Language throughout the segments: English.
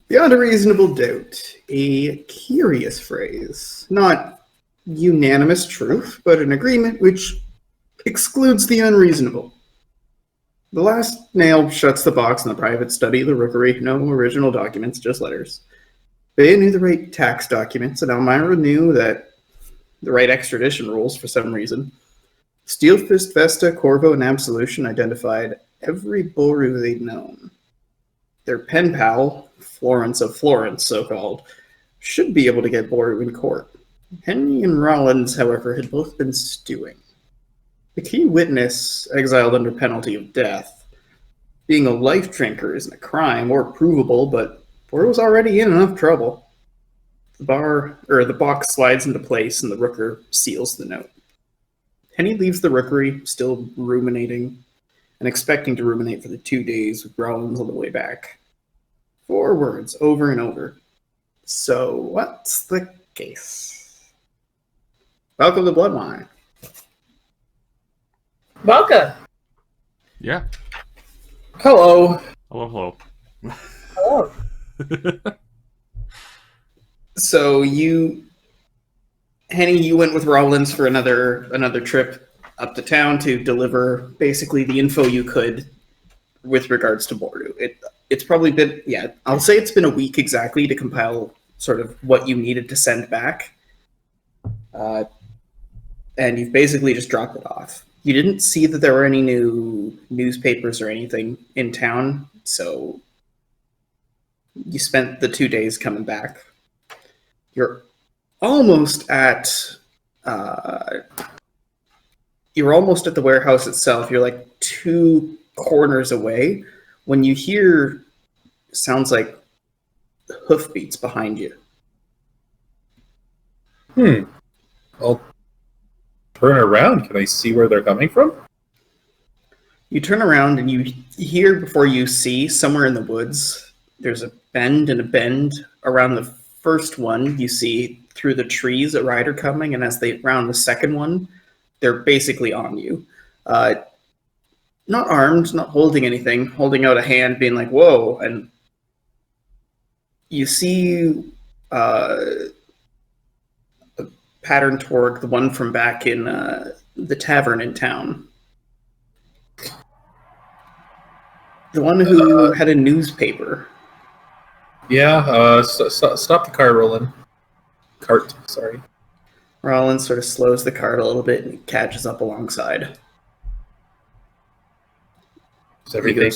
Beyond a reasonable doubt, a curious phrase. Not unanimous truth, but an agreement which excludes the unreasonable. The last nail shuts the box in the private study of the rookery. No original documents, just letters. They knew the right tax documents, and Elmira knew that the right extradition rules for some reason. Steelfist, Vesta, Corvo, and Absolution identified every Boru they'd known. Their pen pal, Florence of Florence, so-called, should be able to get Boru in court. Henry and Rollins, however, had both been stewing. The key witness, exiled under penalty of death. Being a life drinker isn't a crime or provable, but Boru was already in enough trouble. The box slides into place and the rooker seals the note. Henny leaves the rookery, still ruminating, and expecting to ruminate for the 2 days with Rollins on the way back. 4 words, over and over. So, what's the case? Welcome to Bloodwine. Welcome. Yeah. Hello. Hello. Hello. So Henny, you went with Rollins for another trip up to town to deliver basically the info you could with regards to Boru. It's probably been, I'll say it's been a week exactly to compile sort of what you needed to send back. And you've basically just dropped it off. You didn't see that there were any new newspapers or anything in town, so you spent the 2 days coming back. You're almost at the warehouse itself. You're like 2 corners away when you hear sounds like hoofbeats behind you. I'll turn around. Can I see where they're coming from? You turn around and you hear before you see somewhere in the woods. There's a bend and a bend around the first one. You see through the trees a rider coming, and as they round the second one, they're basically on you. Not armed, not holding anything, holding out a hand, being like, whoa. And you see a pattern toward the one from back in the tavern in town. The one who had a newspaper. Yeah, stop the car rolling. Cart, sorry. Rollins sort of slows the cart a little bit and catches up alongside. Is everything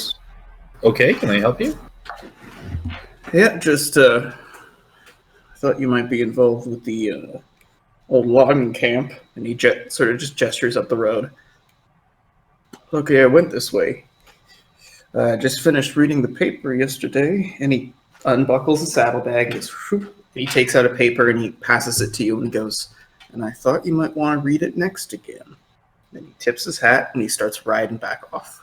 okay? Can I help you? Yeah, just I thought you might be involved with the old logging camp, and he sort of just gestures up the road. Okay, I went this way. Just finished reading the paper yesterday, and he unbuckles the saddlebag, and he takes out a paper and he passes it to you and goes, and I thought you might want to read it next again. Then he tips his hat and he starts riding back off.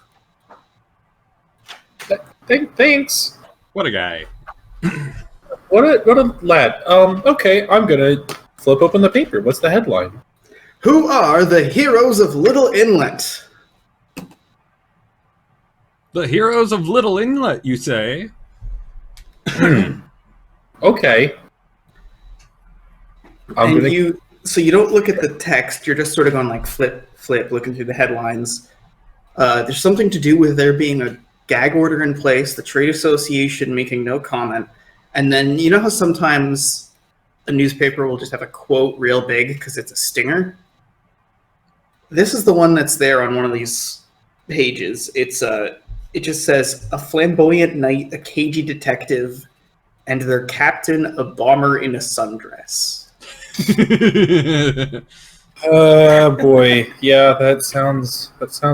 Thanks. What a guy. What a lad. Okay, I'm gonna flip open the paper. What's the headline? Who are the heroes of Little Inlet? The heroes of Little Inlet, you say? Okay. So you don't look at the text, you're just sort of on like flip, looking through the headlines. There's something to do with there being a gag order in place, the trade association making no comment, and then you know how sometimes a newspaper will just have a quote real big because it's a stinger? This is the one that's there on one of these pages. It just says, a flamboyant knight, a cagey detective, and their captain, a bomber in a sundress. Boy. Yeah, that sounds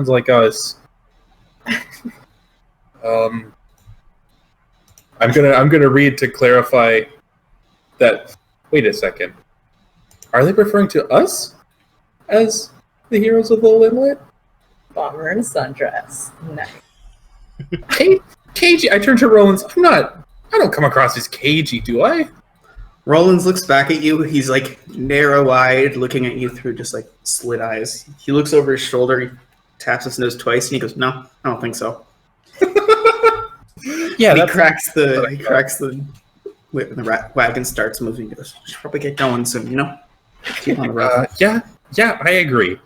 like us. I'm gonna read to clarify that. Wait a second. Are they referring to us as the heroes of Little Inlet? Bomber and sundress. Nice. Cagey. I turn to Rollins. I don't come across as cagey, do I? Rollins looks back at you. He's like narrow-eyed, looking at you through just like slit eyes. He looks over his shoulder, he taps his nose twice, and he goes, "No, I don't think so." Yeah, he cracks the when the wagon starts moving. He goes, "Should probably get going soon, you know? Keep on the road." Yeah, I agree.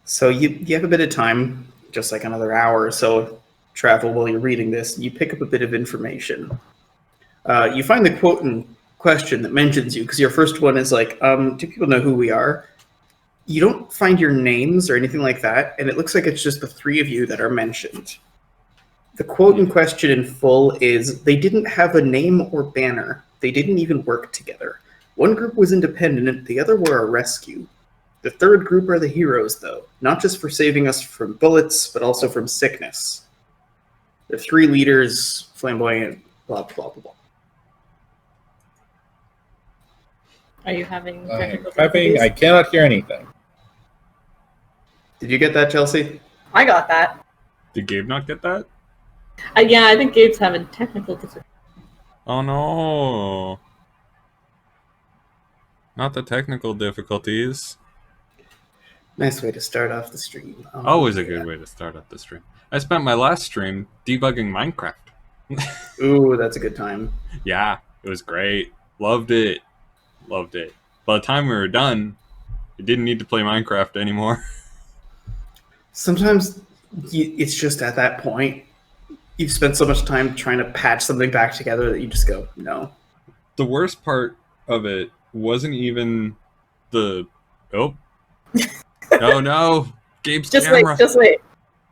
So you have a bit of time, just like another hour or so, travel while you're reading this. You pick up a bit of information. You find the quote in question that mentions you, because your first one is like, do people know who we are? You don't find your names or anything like that, and it looks like it's just the three of you that are mentioned. The quote in question in full is, they didn't have a name or banner. They didn't even work together. One group was independent, the other were a rescue. The third group are the heroes, though, not just for saving us from bullets, but also from sickness. The three leaders, flamboyant, blah, blah, blah, blah. Are you having I'm technical typing. difficulties? I cannot hear anything. Did you get that, Chelsea? I got that. Did Gabe not get that? Yeah, I think Gabe's having technical difficulties. Oh no. Not the technical difficulties. Nice way to start off the stream. Always a good way to start up the stream. I spent my last stream debugging Minecraft. Ooh, that's a good time. Yeah, it was great. Loved it. Loved it. By the time we were done, I didn't need to play Minecraft anymore. Sometimes it's just at that point, you've spent so much time trying to patch something back together that you just go, no. The worst part of it wasn't even the... Oh. No. Gabe's Just camera. wait, just wait.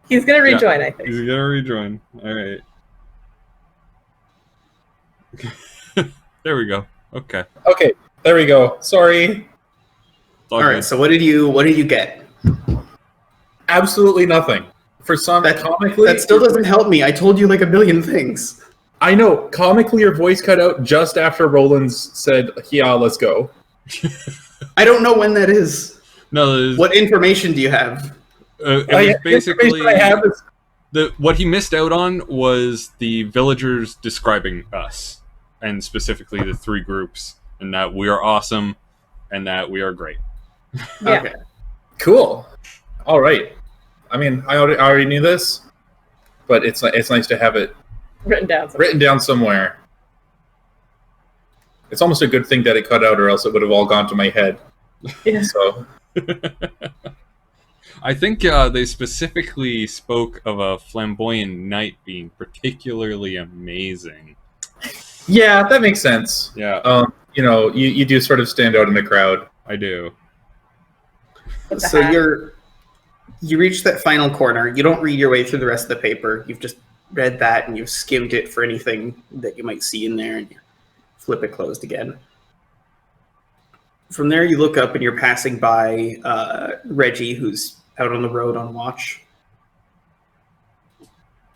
He's gonna rejoin, I think. He's gonna rejoin. Alright. There we go. Okay. Okay, there we go. Sorry. All right, so what did you get? Absolutely nothing. For some, comically... That still doesn't help me. I told you like a billion things. I know. Comically, your voice cut out just after Roland's said, yeah, let's go. I don't know when that is. No, What information do you have? it was basically... I have is... What he missed out on was the villagers describing us, and specifically the three groups, and that we are awesome, and that we are great. Yeah. Okay. Cool. All right. I mean, I already knew this, but it's nice to have it Written down. Somewhere. written down somewhere. It's almost a good thing that it cut out, or else it would have all gone to my head. Yeah. So I think they specifically spoke of a flamboyant knight being particularly amazing. yeah, that makes sense. Yeah, You do sort of stand out in the crowd. I do. With the So hat. you reach that final corner. You don't read your way through the rest of the paper. You've just read that and you've skimmed it for anything that you might see in there, and you flip it closed again. From there, you look up and you're passing by Reggie, who's out on the road on watch.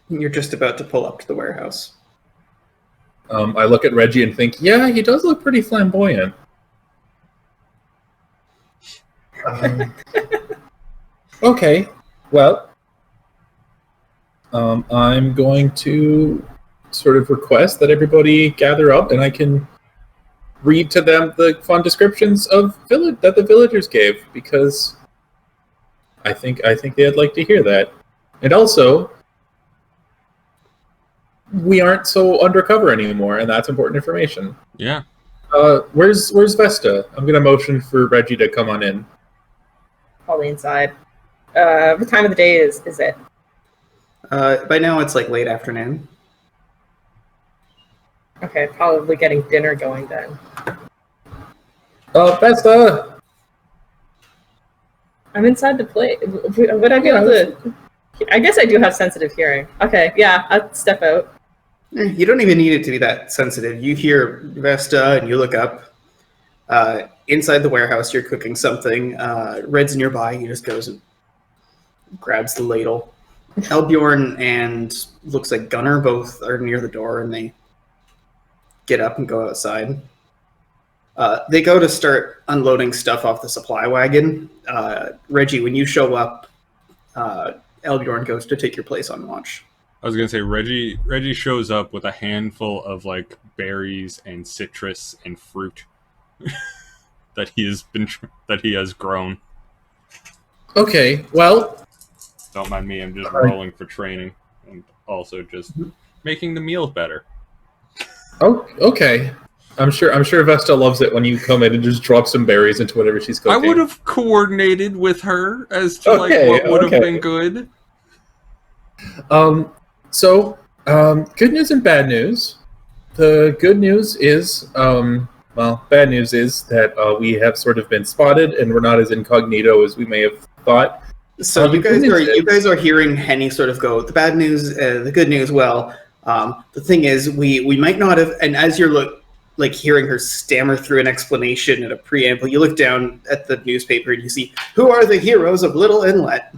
And you're just about to pull up to the warehouse. I look at Reggie and think, yeah, he does look pretty flamboyant. Okay, well, I'm going to sort of request that everybody gather up, and I can read to them the fun descriptions of that the villagers gave, because I think they'd like to hear that. And also, we aren't so undercover anymore, and that's important information. Yeah. Where's Vesta? I'm gonna motion for Reggie to come on in. Probably inside. What time of the day is it? By now, it's like late afternoon. Okay, probably getting dinner going then. Vesta! I'm inside the plate. Would I be able to? I guess I do have sensitive hearing. Okay, yeah, I'll step out. You don't even need it to be that sensitive. You hear Vesta and you look up. Inside the warehouse, you're cooking something. Red's nearby. He just goes and grabs the ladle. Elbjorn and looks like Gunnar both are near the door, and they get up and go outside. They go to start unloading stuff off the supply wagon. Reggie, when you show up, Elbjorn goes to take your place on watch. I was gonna say Reggie shows up with a handful of like berries and citrus and fruit that he has grown. Okay, well, Don't mind me, I'm just rolling for training and also just making the meal better. Oh, okay. I'm sure Vesta loves it when you come in and just drop some berries into whatever she's cooking. I would have coordinated with her as to Okay, what would have okay. been good. Good news and bad news. The good news is, bad news is that we have sort of been spotted and we're not as incognito as we may have thought. So you guys are hearing Henny sort of go, the bad news, the good news, well, the thing is, we might not have, and as you're hearing her stammer through an explanation and a preamble, you look down at the newspaper and you see, who are the heroes of Little Inlet?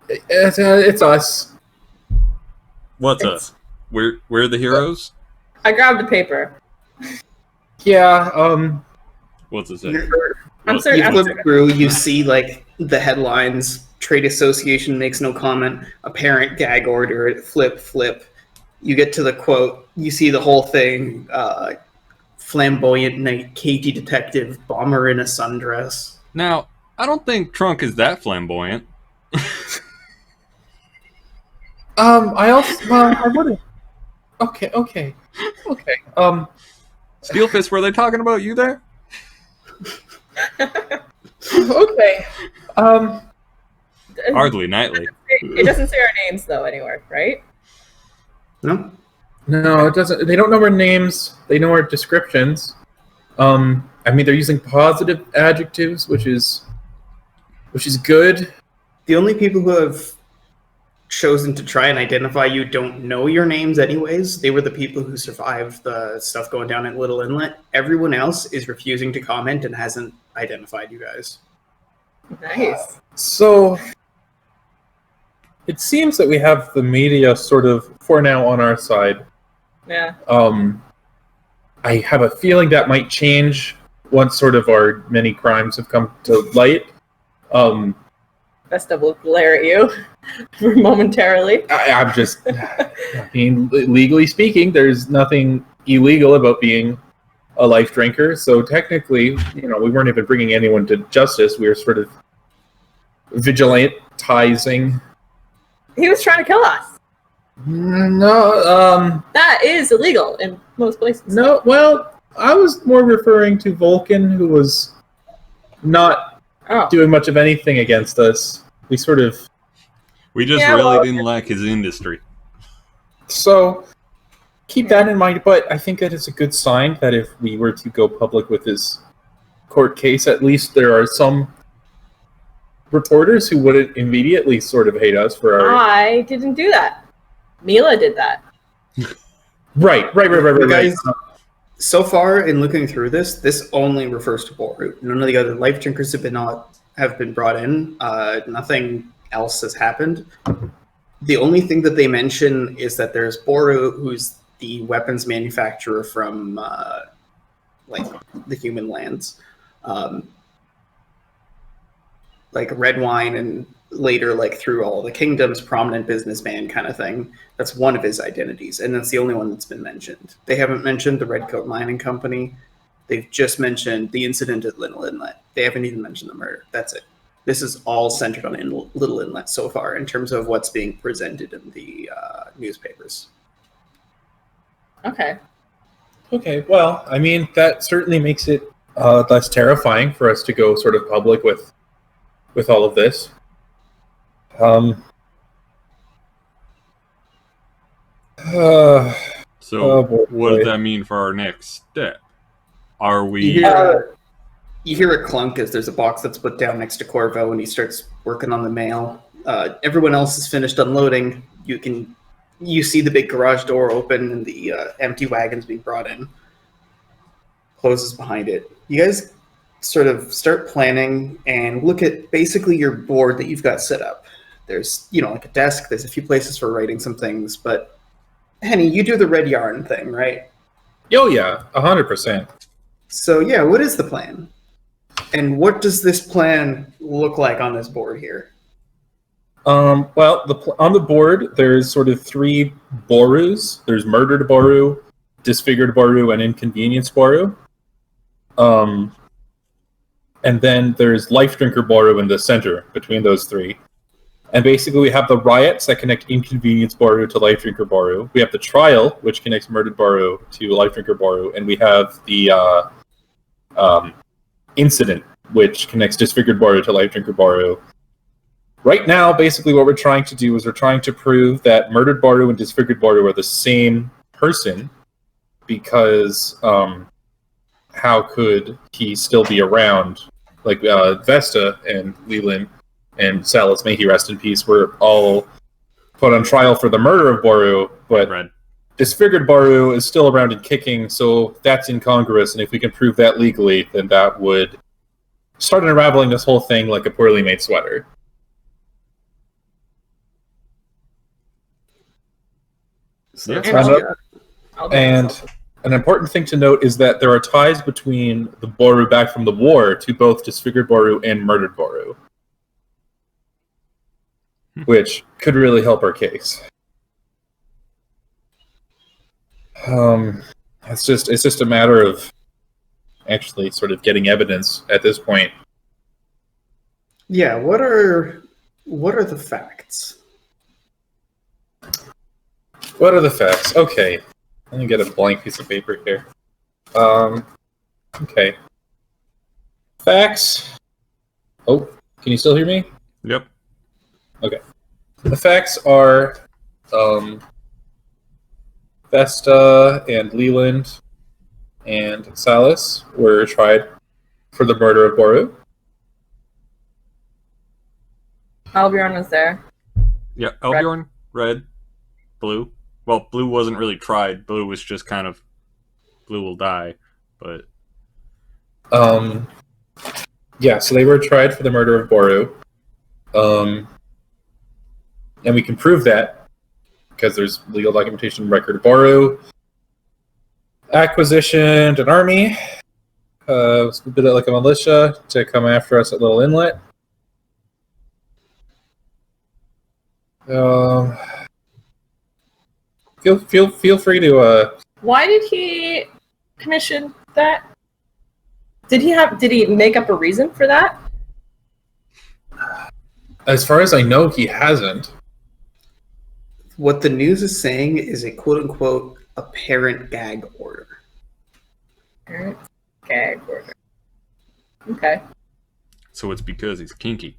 It's us. What's us? We're the heroes? I grabbed the paper. Yeah, What's it say? I'm You certain. flip through, you see the headlines, Trade Association makes no comment, apparent gag order, flip. You get to the quote, you see the whole thing, flamboyant knight, cagey detective, bomber in a sundress. Now, I don't think Trunk is that flamboyant. I wouldn't. Okay. Steelfist, were they talking about you there? Okay. Hardly nightly. It doesn't say our names though anywhere, right? No? No, it doesn't. They don't know our names. They know our descriptions. I mean, they're using positive adjectives, which is good. The only people who have chosen to try and identify you don't know your names anyways. They were the people who survived the stuff going down at Little Inlet. Everyone else is refusing to comment and hasn't identified you guys. Nice. So it seems that we have the media sort of for now on our side. Yeah. I have a feeling that might change once sort of our many crimes have come to light. Vesta will glare at you momentarily. I'm just, I mean, legally speaking, there's nothing illegal about being a life drinker. So technically, we weren't even bringing anyone to justice. We were sort of vigilantizing. He was trying to kill us. No, That is illegal in most places. no. Well, I was more referring to Vulcan, who was not doing much of anything against us. We just really didn't like his industry. So keep that in mind. But I think that it's a good sign that if we were to go public with this court case, at least there are some reporters who wouldn't immediately sort of hate us for our... I didn't do that. Mila did that. Right. You guys, so far in looking through this only refers to Boru. None of the other life drinkers have been brought in. Nothing else has happened. The only thing that they mention is that there's Boru, who's the weapons manufacturer from the human lands, like Redwine, and later through all the kingdoms, prominent businessman kind of thing. That's one of his identities, and that's the only one that's been mentioned. They haven't mentioned the Redcoat Mining Company. They've just mentioned the incident at Little Inlet. They haven't even mentioned the murder. That's it. This is all centered on Little Inlet so far in terms of what's being presented in the newspapers. Okay. Okay, well, I mean, that certainly makes it less terrifying for us to go sort of public with all of this. So, boy. what does that mean for our next step? Are we... You hear a clunk as there's a box that's put down next to Corvo, and he starts working on the mail. Everyone else is finished unloading. You see the big garage door open and the empty wagons being brought in. Closes behind it. You guys sort of start planning and look at basically your board that you've got set up. There's, a desk. There's a few places for writing some things, but Henny, you do the red yarn thing, right? Oh yeah, 100%. So yeah, what is the plan? And what does this plan look like on this board here? Well, on the board, there's sort of 3 Borus. There's Murdered Boru, Disfigured Boru, and Inconvenienced Boru. And then there's Life Drinker Boru in the center between those 3. And basically, we have the riots that connect Inconvenience Boru to Life Drinker Boru. We have the trial, which connects Murdered Boru to Life Drinker Boru. And we have the incident, which connects Disfigured Boru to Life Drinker Boru. Right now, basically, what we're trying to do is we're trying to prove that Murdered Boru and Disfigured Boru are the same person, because how could he still be around? Like Vesta and Leland and Salas, may he rest in peace, were all put on trial for the murder of Boru, but Disfigured Boru is still around and kicking, so that's incongruous, and if we can prove that legally, then that would start unraveling this whole thing like a poorly made sweater. So Yeah. And an important thing to note is that there are ties between the Boru back from the war to both Disfigured Boru and Murdered Boru, which could really help our case. It's just a matter of actually sort of getting evidence at this point. Yeah, what are the facts? What are the facts? Okay. Let me get a blank piece of paper here. Okay. Facts. Oh, can you still hear me? Yep. Okay. The facts are Vesta and Leland and Salas were tried for the murder of Boru. Albion was there. Yeah, Elbjorn, red, blue. Well, blue wasn't really tried. Blue was just kind of, blue will die, but... Yeah, so they were tried for the murder of Boru. And we can prove that because there's legal documentation record of Boru. Acquisitioned an army. It's a bit like a militia to come after us at Little Inlet. Feel free to. Why did he commission that? Did he make up a reason for that? As far as I know, he hasn't. What the news is saying is a quote-unquote apparent gag order. Gag order. Okay. So it's because he's kinky.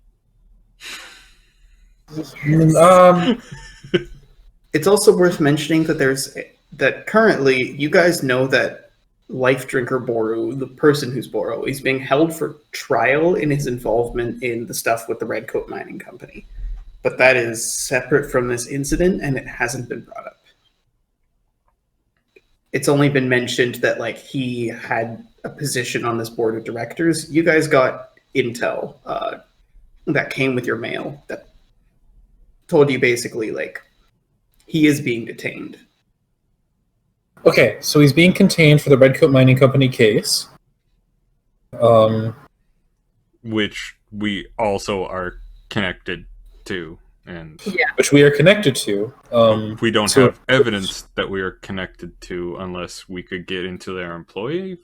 It's also worth mentioning that currently you guys know that Life Drinker Boru, the person who's Boru, is being held for trial in his involvement in the stuff with the Redcoat Mining Company. But that is separate from this incident, and it hasn't been brought up. It's only been mentioned that he had a position on this board of directors. You guys got intel that came with your mail that told you basically he is being detained. Okay, so he's being contained for the Redcoat Mining Company case. Which we also are connected to. And Yeah. Which we are connected to. we don't have evidence that we are connected to unless we could get into their employee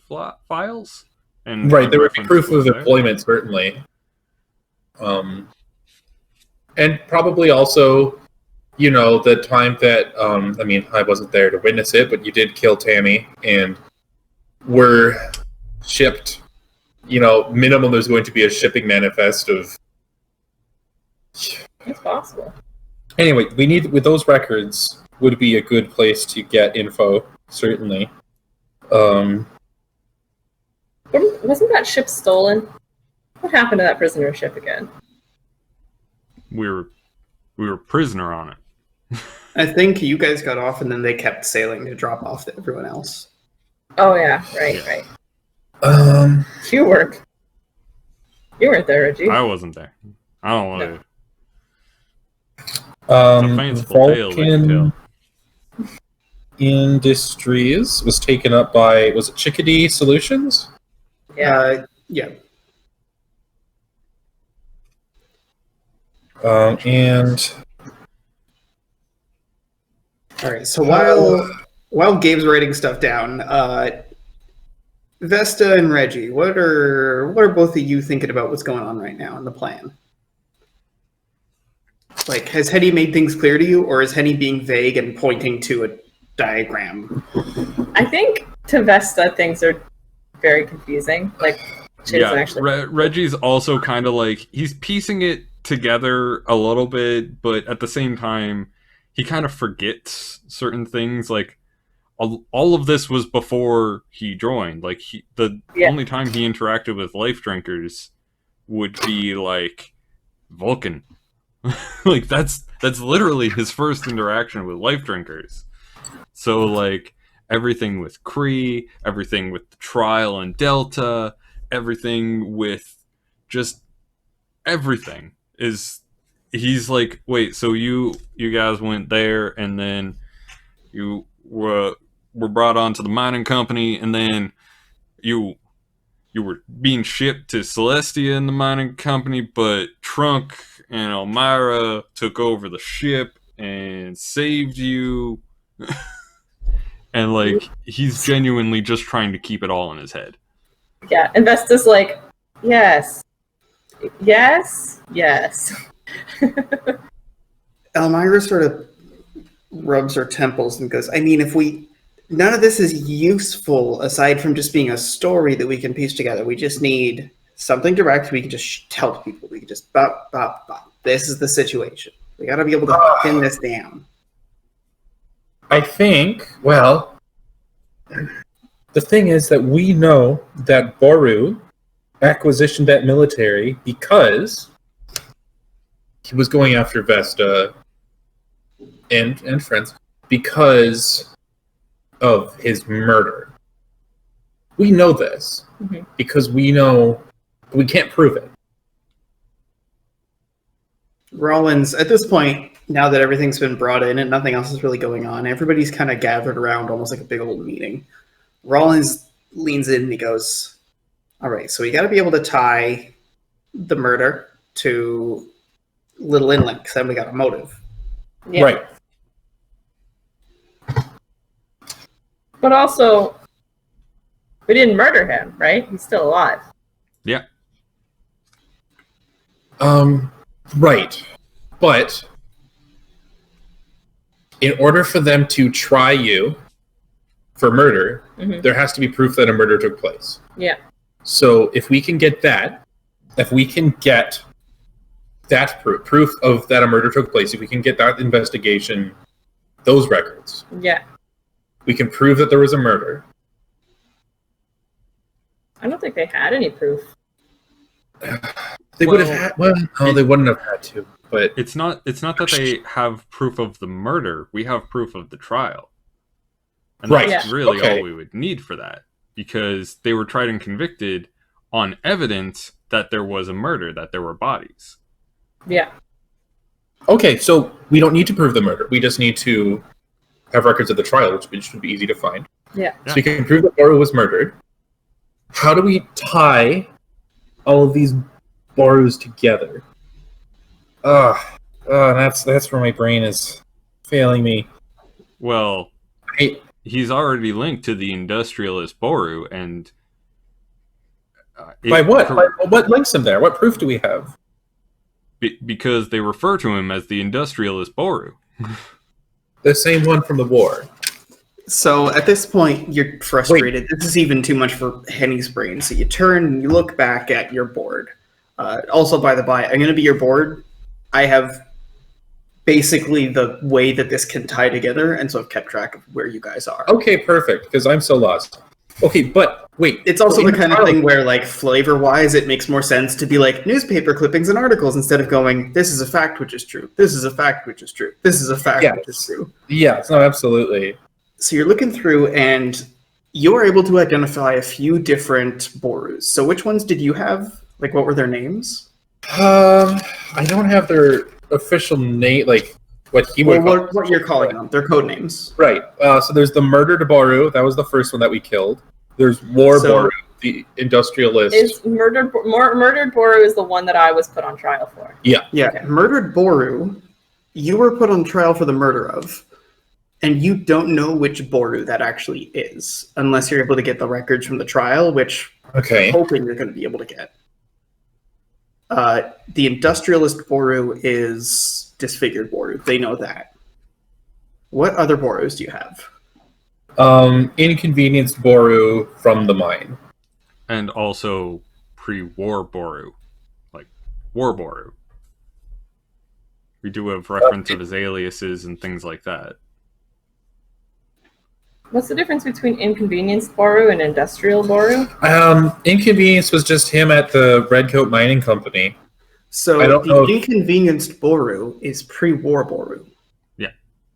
files. And right, there would be reference proof of there. employment, certainly. And probably also, the time that, I wasn't there to witness it, but you did kill Tammy, and were shipped, minimum there's going to be a shipping manifest of... It's possible. Anyway, with those records, would be a good place to get info, certainly. Wasn't that ship stolen? What happened to that prisoner ship again? We were prisoner on it. I think you guys got off, and then they kept sailing to drop off to everyone else. Oh yeah, right. You weren't there, Reggie. I wasn't there. I don't want to. No. A fanciful tale they can Vulcan tell. Industries was taken up by, was it Chickadee Solutions? Yeah. Yeah. And All right. So while Gabe's writing stuff down, Vesta and Reggie, what are both of you thinking about what's going on right now in the plan? Like, has Henny made things clear to you, or is Henny being vague and pointing to a diagram? I think to Vesta things are very confusing. Like, she doesn't actually. Reggie's also kind of like, he's piecing it together a little bit, but at the same time, he kind of forgets certain things. Like, all of this was before he joined. Like, the only time he interacted with life drinkers would be like Vulcan. Like, that's literally his first interaction with life drinkers. So like everything with Kree, everything with the Trial and Delta, everything with just everything is, he's like, wait, so you guys went there and then you were brought onto the mining company and then you were being shipped to Celestia in the mining company, but Trunk and Elmira took over the ship and saved you. And like, he's genuinely just trying to keep it all in his head. Yeah, and Vesta's like, yes. Elmira sort of rubs her temples and goes, I mean, none of this is useful aside from just being a story that we can piece together. We just need something direct. We can just tell people. We can just bop, bop, bop. This is the situation. We got to be able to pin this down. I think, well, the thing is that we know that Boru acquisitioned that military because he was going after Vesta and friends because of his murder. We know this because we know we can't prove it. Rollins, at this point, now that everything's been brought in and nothing else is really going on, everybody's kind of gathered around almost like a big old meeting. Rollins leans in and he goes, all right, so we got to be able to tie the murder to Little Inlet, because then we got a motive. Yeah. Right. But also, we didn't murder him, right? He's still alive. Yeah. Right. But in order for them to try you for murder, there has to be proof that a murder took place. Yeah. So if we can get that, proof of that a murder took place, if we can get that investigation, those records, we can prove that there was a murder. I don't think they had any proof. They would have had. Well, no, they wouldn't have had to. But it's not that they have proof of the murder. We have proof of the trial, and that's really all we would need for that, because they were tried and convicted on evidence that there was a murder, that there were bodies. Yeah. Okay, so we don't need to prove the murder. We just need to have records of the trial, which should be easy to find. Yeah. So we can prove that Boru was murdered. How do we tie all of these Borus together? That's where my brain is failing me. Well, he's already linked to the industrialist Boru, and by what? What links him there? What proof do we have? Because they refer to him as the industrialist Boru. The same one from the war. So at this point, you're frustrated. This is even too much for Henny's brain. So you turn and you look back at your board. Also, by the by, I'm going to be your board. I have basically the way that this can tie together, and so I've kept track of where you guys are. Okay, perfect, because I'm so lost. Okay, but wait. It's also the kind of thing where, like, flavor-wise, it makes more sense to be like newspaper clippings and articles instead of going, this is a fact which is true, this is a fact which is true, this is a fact which is true. Yeah, no, absolutely. So you're looking through, and you're able to identify a few different Borus. So which ones did you have? Like, what were their names? I don't have their official name, like what he would. What you're calling them? Their code names. Right. So there's the murdered Boru. That was the first one that we killed. There's War Boru, the industrialist. Is murdered Boru is the one that I was put on trial for. Yeah. Yeah. Okay. Murdered Boru, you were put on trial for the murder of. And you don't know which Boru that actually is, unless you're able to get the records from the trial, which I'm hoping you're going to be able to get. The industrialist Boru is disfigured Boru. They know that. What other Borus do you have? Inconvenienced Boru from the mine. And also pre-war Boru. Like, War Boru. We do have reference of his aliases and things like that. What's the difference between inconvenienced Boru and industrial Boru? Inconvenience was just him at the Redcoat Mining Company. So I don't the know. inconvenienced Boru is pre-war Boru.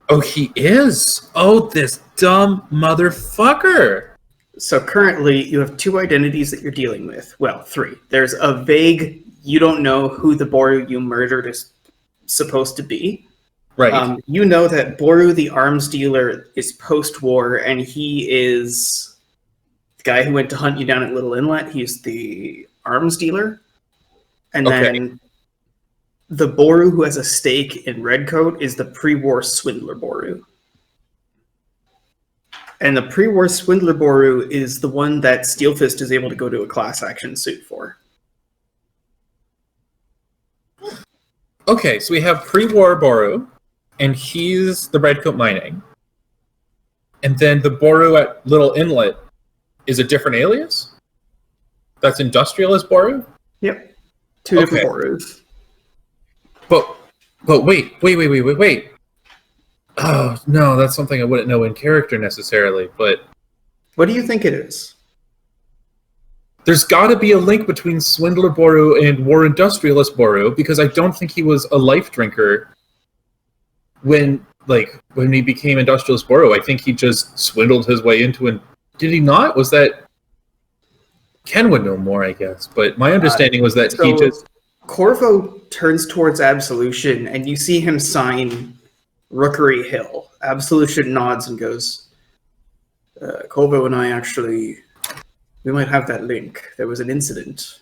Oh, he is? Oh, this dumb motherfucker! So currently, you have two identities that you're dealing with. Well, three. There's a vague, you don't know who the Boru you murdered is supposed to be. Right. You know that Boru, the arms dealer, is post-war, and he is the guy who went to hunt you down at Little Inlet. He's the arms dealer. And then the Boru who has a stake in Redcoat is the pre-war swindler Boru. And the pre-war swindler Boru is the one that Steelfist is able to go to a class action suit for. Okay, so we have pre-war Boru, and he's the Redcoat Mining. And then the Boru at Little Inlet is a different alias? That's Industrialist Boru? Yep. Two different Borus. But wait. Oh, no, that's something I wouldn't know in character necessarily, but What do you think it is? there's got to be a link between Swindler Boru and War Industrialist Boru, because I don't think he was a life drinker when he became Industrialist Boru. I think he just swindled his way into it. Did he not? Was that... Ken would know more, I guess, but my understanding was that he just... Corvo turns towards Absolution, and you see him sign Rookery Hill. Absolution nods and goes, Corvo and I actually, we might have that link. There was an incident.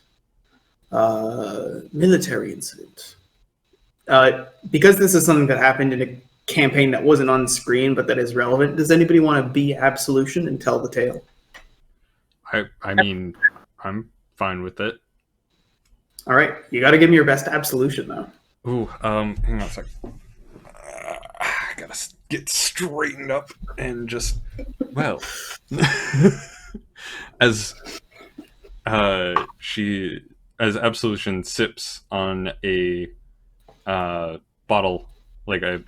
Military incident. Because this is something that happened in a campaign that wasn't on screen, but that is relevant, does anybody want to be Absolution and tell the tale? I mean, I'm fine with it. All right, you got to give me your best Absolution, though. Ooh, hang on a sec. I gotta get straightened up and just, well, as Absolution sips on a bottle, like a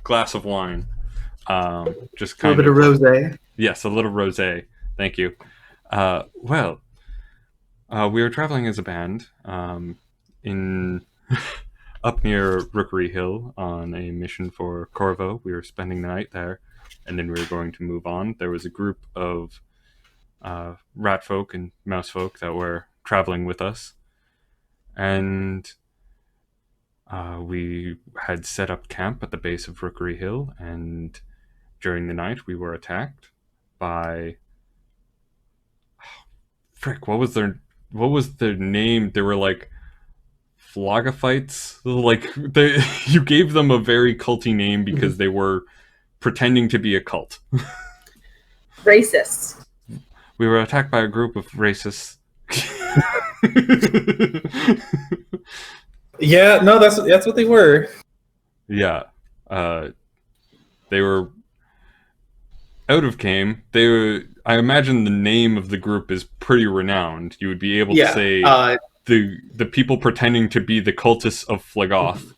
glass of wine, just kind A little bit of rosé. Yes, a little rosé. Thank you. We were traveling as a band in up near Rookery Hill on a mission for Corvo. We were spending the night there, and then we were going to move on. There was a group of rat folk and mouse folk that were traveling with us, and we had set up camp at the base of Rookery Hill, and during the night we were attacked by... Frick, what was their name? They were like Flogophytes. Like you gave them a very culty name because they were pretending to be a cult. Racists. We were attacked by a group of racists. Yeah, no, that's what they were. Yeah, they were out of game. I imagine the name of the group is pretty renowned. You would be able to say the people pretending to be the cultists of Flagoth.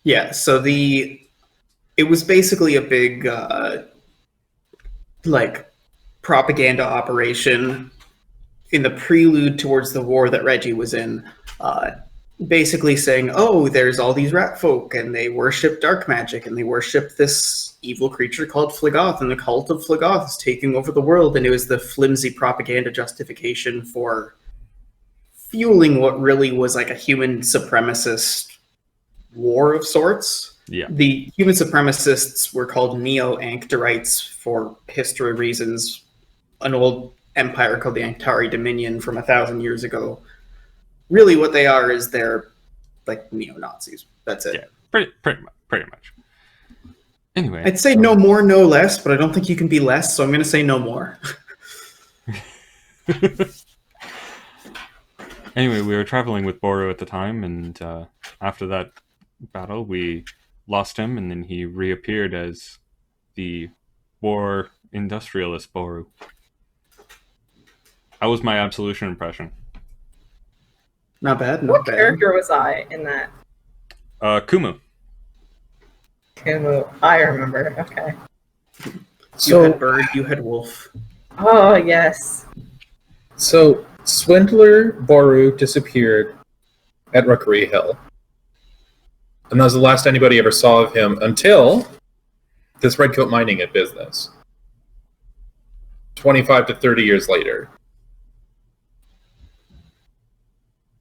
Yeah, so it was basically a big propaganda operation in the prelude towards the war that Reggie was in, basically saying, oh, there's all these rat folk and they worship dark magic and they worship this evil creature called Flagoth, and the cult of Flagoth is taking over the world. And it was the flimsy propaganda justification for fueling what really was like a human supremacist war of sorts. Yeah. The human supremacists were called Neo-Ankhdarites for history reasons. An old empire called the Anktari Dominion from 1,000 years ago. Really what they are is they're like neo-Nazis. That's it. Yeah, pretty much. Anyway. I'd say no more, no less, but I don't think you can be less, so I'm going to say no more. Anyway, we were traveling with Boru at the time, and after that battle, we lost him, and then he reappeared as the war industrialist Boru. How was my Absolution impression? Not bad, not What bad. character was I in that? Kumu. Kumu. I remember. Okay. You had bird, you had wolf. Oh, yes. So, Swindler Boru disappeared at Rookery Hill. And that was the last anybody ever saw of him until this Redcoat Mining at business. 25 to 30 years later.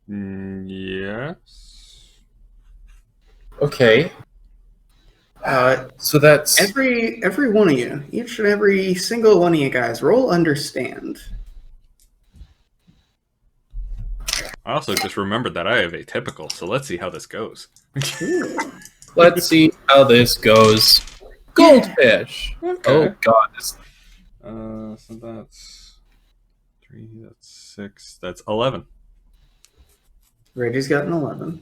Yes. Okay. So that's... Every one of you, each and every single one of you guys, roll understand. I also just remembered that I have atypical, so let's see how this goes. Let's see how this goes. Goldfish! Okay. Oh, God. This... So that's 3, that's 6, that's 11. Reggie's got an 11.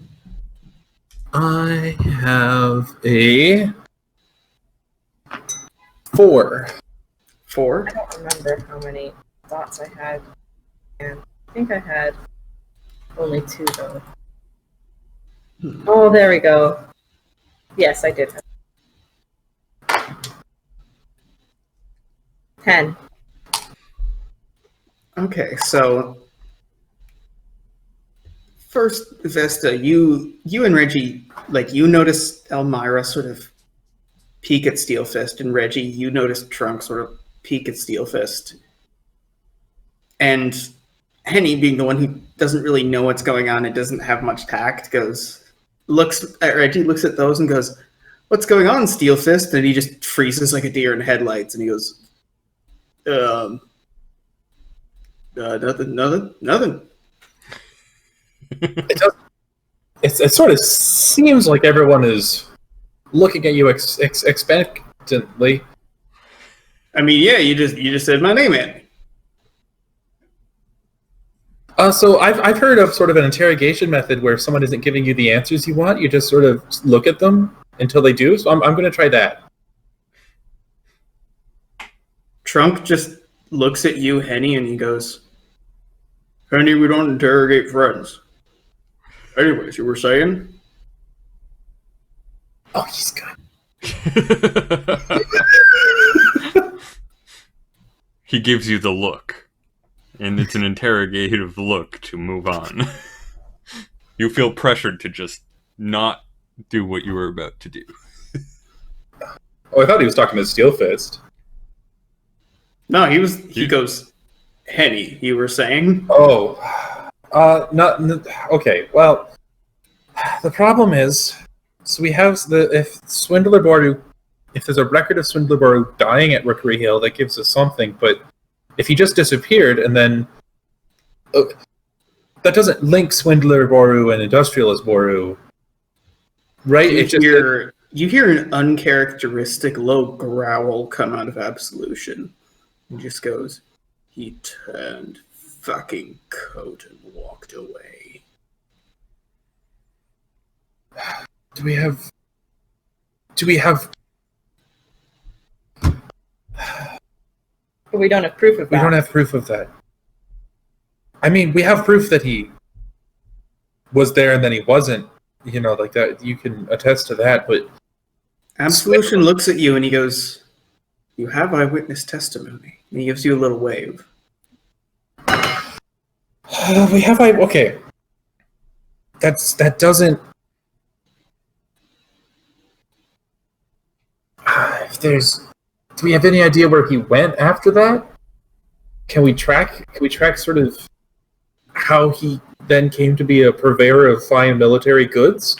I have a 4. 4. I don't remember how many thoughts I had. And I think I had only 2, though. Oh, there we go. Yes, I did. 10. Okay, so first, Vesta, you and Reggie, like, you notice Elmira sort of peek at Steelfist, and Reggie, you notice Trunk sort of peek at Steelfist. And Henny, being the one who doesn't really know what's going on and doesn't have much tact, looks at Reggie, looks at those and goes, "What's going on, Steelfist?" And he just freezes like a deer in headlights, and he goes, nothing. It sort of seems like everyone is looking at you expectantly. I mean, yeah, you just said my name, Andy. So I've heard of sort of an interrogation method where if someone isn't giving you the answers you want, you just sort of look at them until they do. So I'm going to try that. Trunk just looks at you, Henny, and he goes, "Henny, we don't interrogate friends. Anyways, you were saying?" Oh, he's good. He gives you the look, and it's an interrogative look to move on. You feel pressured to just not do what you were about to do. Oh, I thought he was talking to Steelfist. No, he goes, "Henny, you were saying?" Oh, okay. Well, the problem is, so we have if Swindler Boru, if there's a record of Swindler Boru dying at Rookery Hill, that gives us something. But if he just disappeared and then that doesn't link Swindler Boru and Industrialist Boru, right? You hear an uncharacteristic low growl come out of Absolution. He just goes, "He turned fucking coat and walked away." Do we have? But we don't have proof of that. We don't have proof of that. I mean, we have proof that he was there and then he wasn't. You know, like that. You can attest to that. But Absolution looks at you and he goes, "You have eyewitness testimony." And he gives you a little wave. we have. Okay. That doesn't. If there's, do we have any idea where he went after that? Can we track sort of how he then came to be a purveyor of fine military goods?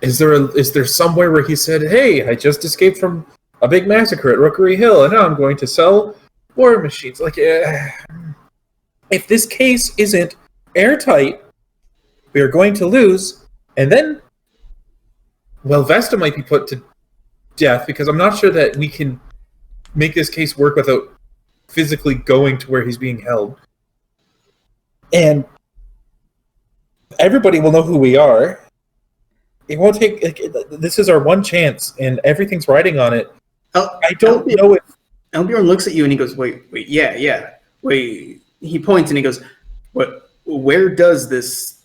Is there somewhere where he said, "Hey, I just escaped from a big massacre at Rookery Hill, and now I'm going to sell war machines"? Like, if this case isn't airtight, we are going to lose, and then, well, Vesta might be put to death, because I'm not sure that we can make this case work without physically going to where he's being held. And everybody will know who we are. It won't take. This is our one chance, and everything's riding on it. I don't know if Elbjorn looks at you and he goes, "Wait, yeah. Wait." He points and he goes, "What? Where does this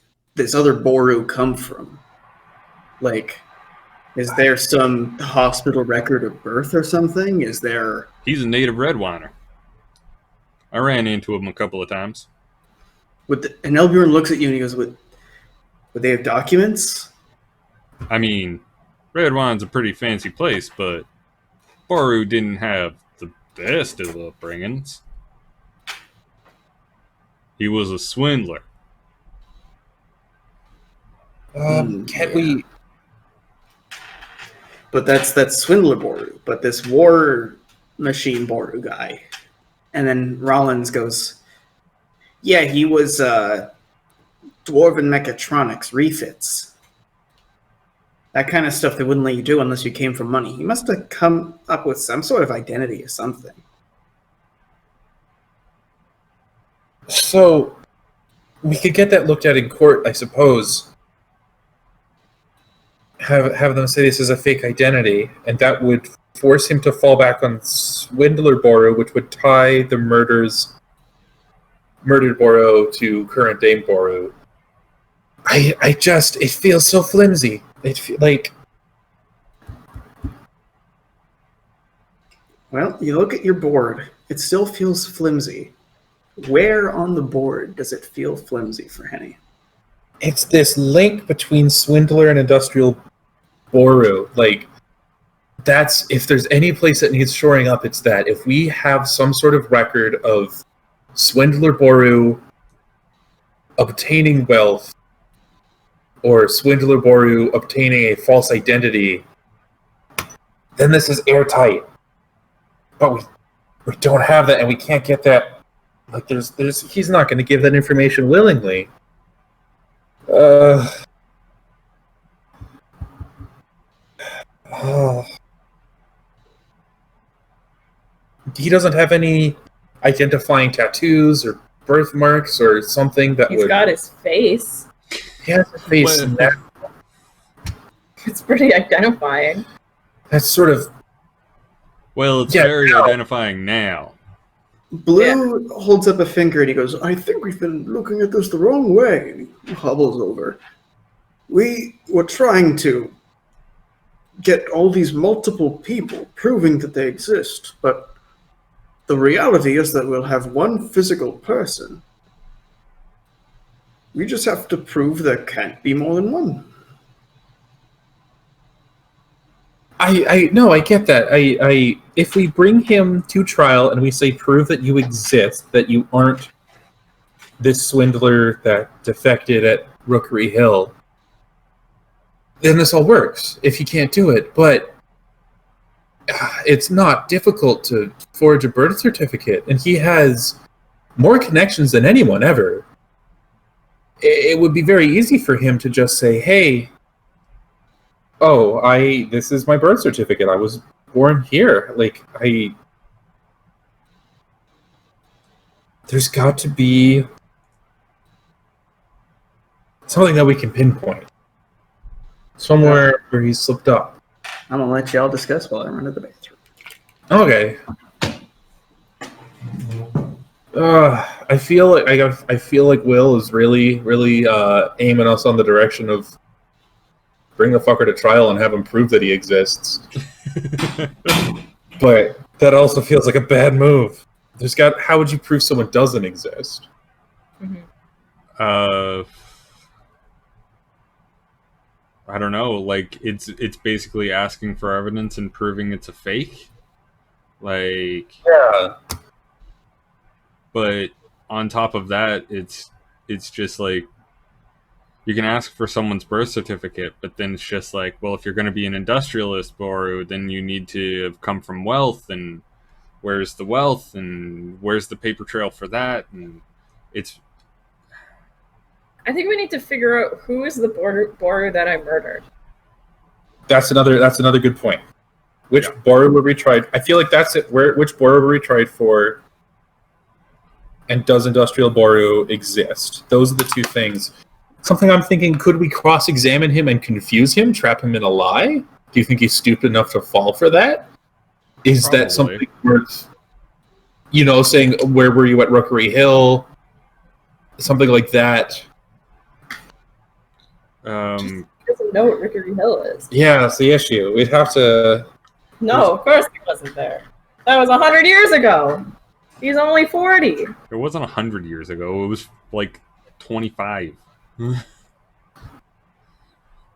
other Boru come from? Like, is there some hospital record of birth or something? Is there?" He's a native Redwiner. I ran into him a couple of times. And Elbjorn looks at you and he goes, "Would they have documents?" I mean, Redwine's a pretty fancy place, but Boru didn't have the best of upbringings. He was a swindler. Can we? But that's Swindler Boru. But this war machine Boru guy. And then Rollins goes, "Yeah, he was Dwarven Mechatronics refits. That kind of stuff they wouldn't let you do unless you came from money. He must have come up with some sort of identity or something." So we could get that looked at in court, I suppose. Have them say this is a fake identity, and that would force him to fall back on Swindler Boru, which would tie the murdered Boru to current Dame Boru. It feels so flimsy. Well, you look at your board. It still feels flimsy. Where on the board does it feel flimsy for Henny? It's this link between Swindler and Industrial Boru. That's, if there's any place that needs shoring up, it's that. If we have some sort of record of Swindler Boru obtaining wealth, or Swindler Boru obtaining a false identity, then this is airtight. But we don't have that, and we can't get that. He's not going to give that information willingly. He doesn't have any identifying tattoos or birthmarks or something that He's got his face. He has a face. It's pretty identifying. That's sort of. Well, it's very identifying now. Blue holds up a finger and he goes, "I think we've been looking at this the wrong way." And he hobbles over. We were trying to get all these multiple people proving that they exist, but the reality is that we'll have one physical person. We just have to prove there can't be more than one. I get that. If we bring him to trial and we say, "Prove that you exist, that you aren't this swindler that defected at Rookery Hill," then this all works. If he can't do it, but it's not difficult to forge a birth certificate, and he has more connections than anyone ever. It would be very easy for him to just say, "Hey, this is my birth certificate. I was born here." There's got to be something that we can pinpoint. Somewhere where he slipped up. I'm gonna let y'all discuss while I run to the bathroom. Okay. I feel like Will is really aiming us on the direction of bring the fucker to trial and have him prove that he exists. But that also feels like a bad move. How would you prove someone doesn't exist? I don't know. It's basically asking for evidence and proving it's a fake. Yeah. But on top of that, it's just you can ask for someone's birth certificate, but then it's just well, if you're going to be an industrialist, Boru, then you need to have come from wealth, and where's the wealth, and where's the paper trail for that? And I think we need to figure out who is the Boru that I murdered. That's another good point. Which Boru were we tried? I feel like that's it. Which Boru were we tried for? And does Industrial Boru exist? Those are the two things. something I'm thinking, could we cross-examine him and confuse him, trap him in a lie? Do you think he's stupid enough to fall for that? Is Probably. that something worth, saying, where were you at Rookery Hill? Something like that. He doesn't know what Rickery Hill is. Yeah, that's the issue. We'd have to... No, of course he wasn't there. That was 100 years ago. He's only 40. It wasn't 100 years ago. It was like 25.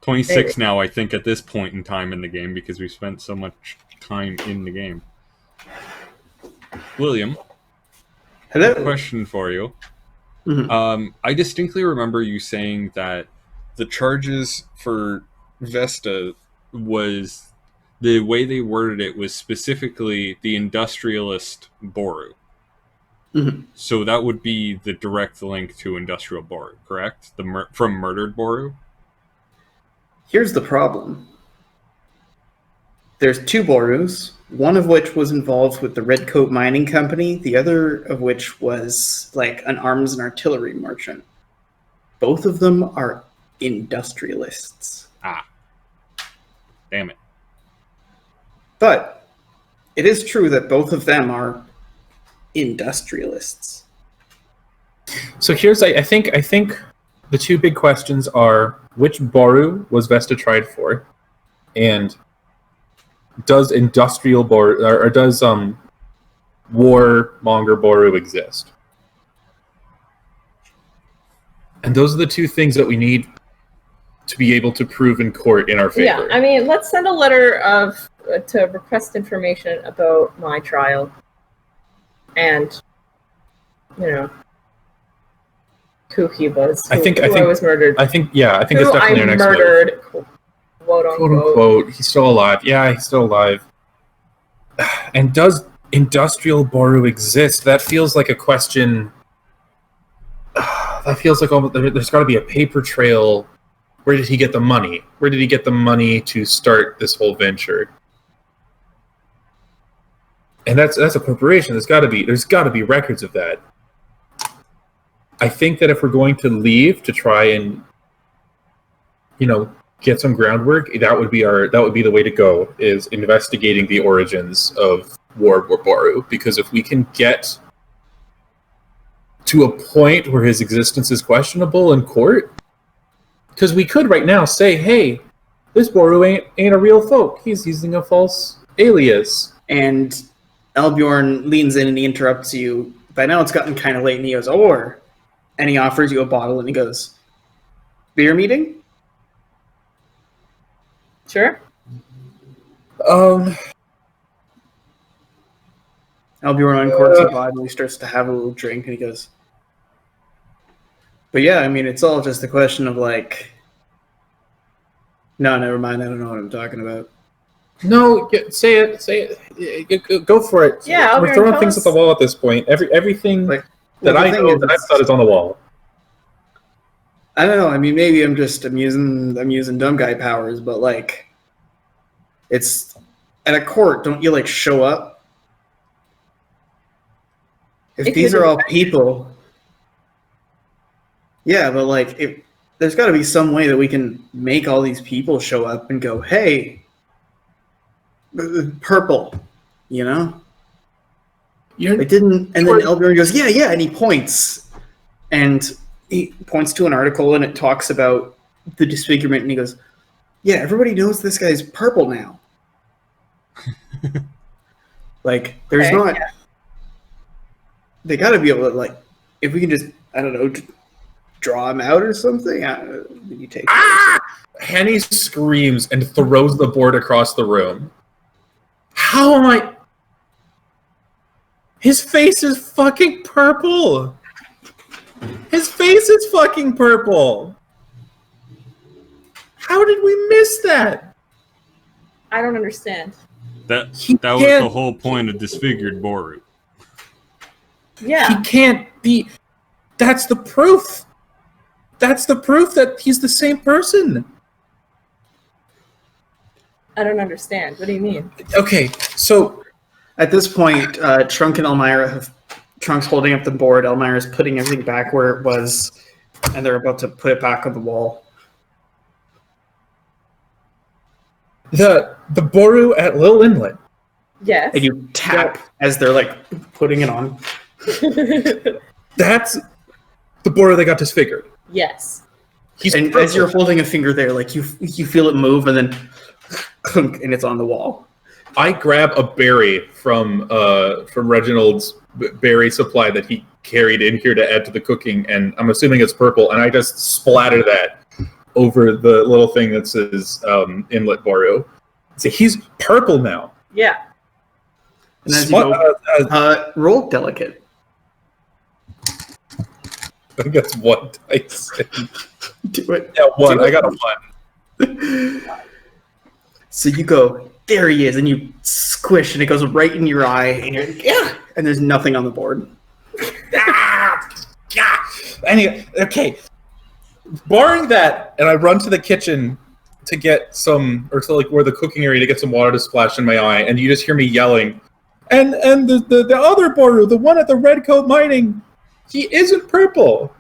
26 now, I think, at this point in time in the game, because we spent so much time in the game. William, Hello. question for you. Mhm. I distinctly remember you saying that the charges for Vesta was... The way they worded it was specifically the industrialist Boru. Mhm. So that would be the direct link to industrial Boru, correct? From murdered Boru? Here's the problem. There's 2 Borus, one of which was involved with the Redcoat Mining Company, the other of which was like an arms and artillery merchant. Both of them are industrialists. Ah. Damn it. But it is true that both of them are industrialists. So here's, I think the 2 big questions are, which Boru was Vesta tried for? And does industrial Boru, or does warmonger Boru exist? And those are the 2 things that we need to be able to prove in court in our favor. Yeah, I mean, let's send a letter to request information about my trial. And, who he was. I think I was murdered. I think that's who definitely I our next murdered, move. quote unquote. Quote unquote. He's still alive. Yeah, he's still alive. And does industrial Boru exist? That feels like a question. That feels like there's got to be a paper trail. Where did he get the money? Where did he get the money to start this whole venture? And that's a corporation. There's got to be records of that. I think that if we're going to leave to try and get some groundwork, that would be the way to go, is investigating the origins of War Boru. Because if we can get to a point where his existence is questionable in court, because we could right now say, hey, this Boru ain't a real folk. He's using a false alias. And Elbjorn leans in and he interrupts you. By now it's gotten kind of late, and he goes, "Or," and he offers you a bottle, and he goes, "Beer meeting?" Sure. Elbjorn uncorks a bottle, and he starts to have a little drink, and he goes, "But yeah, I mean, it's all just a question of like..." No, never mind. I don't know what I'm talking about. No, say it. Go for it. Yeah, we're throwing things at the wall at this point. Everything Like, that I know that I've thought is on the wall. I don't know. I mean, maybe I'm using dumb guy powers, but like, it's at a court. Don't you like show up? If these are all people, yeah, but like, if there's got to be some way that we can make all these people show up and go, "Hey, purple," They didn't, and then Elbjorn goes, yeah, and he points to an article, and it talks about the disfigurement, and he goes, "Yeah, everybody knows this guy's purple now." Like, there's not. Yeah. They got to be able to, like, if we can just, I don't know, draw him out or something. You take. Henny screams and throws the board across the room. How am I? His face is fucking purple. His face is fucking purple. How did we miss that? I don't understand. That was the whole point of disfigured Boru. Yeah. He can't be. That's the proof. That's the proof that he's the same person. I don't understand. What do you mean? Okay, so at this point, Trunk and Elmira have Trunk's holding up the board. Elmira's putting everything back where it was, and they're about to put it back on the wall. The Boru at Little Inlet. Yes. And you tap as they're like putting it on. That's the Boru that got disfigured. Yes. And purple. as you're holding a finger there, like you feel it move, and then clunk, and it's on the wall. I grab a berry from Reginald's berry supply that he carried in here to add to the cooking, and I'm assuming it's purple, and I just splatter that over the little thing that says Inlet Boru. So he's purple now. Yeah. And as you go, roll delicate. I think that's one dice. Do it. Yeah, one. I got a 1. So you go, there he is, and you squish, and it goes right in your eye, and you're yeah, and there's nothing on the board. Anyway, okay. Barring that, and I run to the kitchen to get some, or to like where the cooking area to get some water to splash in my eye, and you just hear me yelling, and the other Boru, the one at the Red Coat Mining, he isn't purple.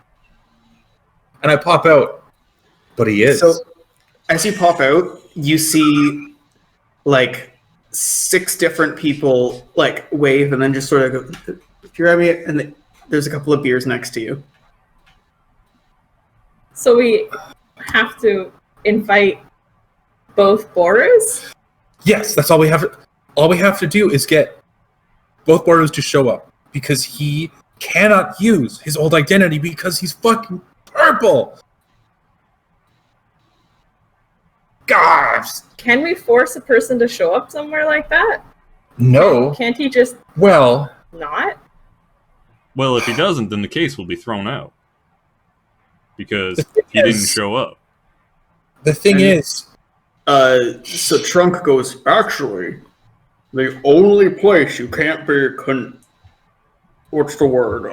And I pop out, but he is. So as you pop out, you see like 6 different people like wave, and then just sort of go, if you're having it, and there's a couple of beers next to you. So we have to invite both Borus? Yes, that's all we have. All we have to do is get both Borus to show up, because he cannot use his old identity because he's fucking purple. God. Can we force a person to show up somewhere like that? No. Can't he just Well, not? Well, if he doesn't, then the case will be thrown out. Because The thing he didn't is- show up. the thing And- is, So Trunk goes, actually, the only place you can't be what's the word?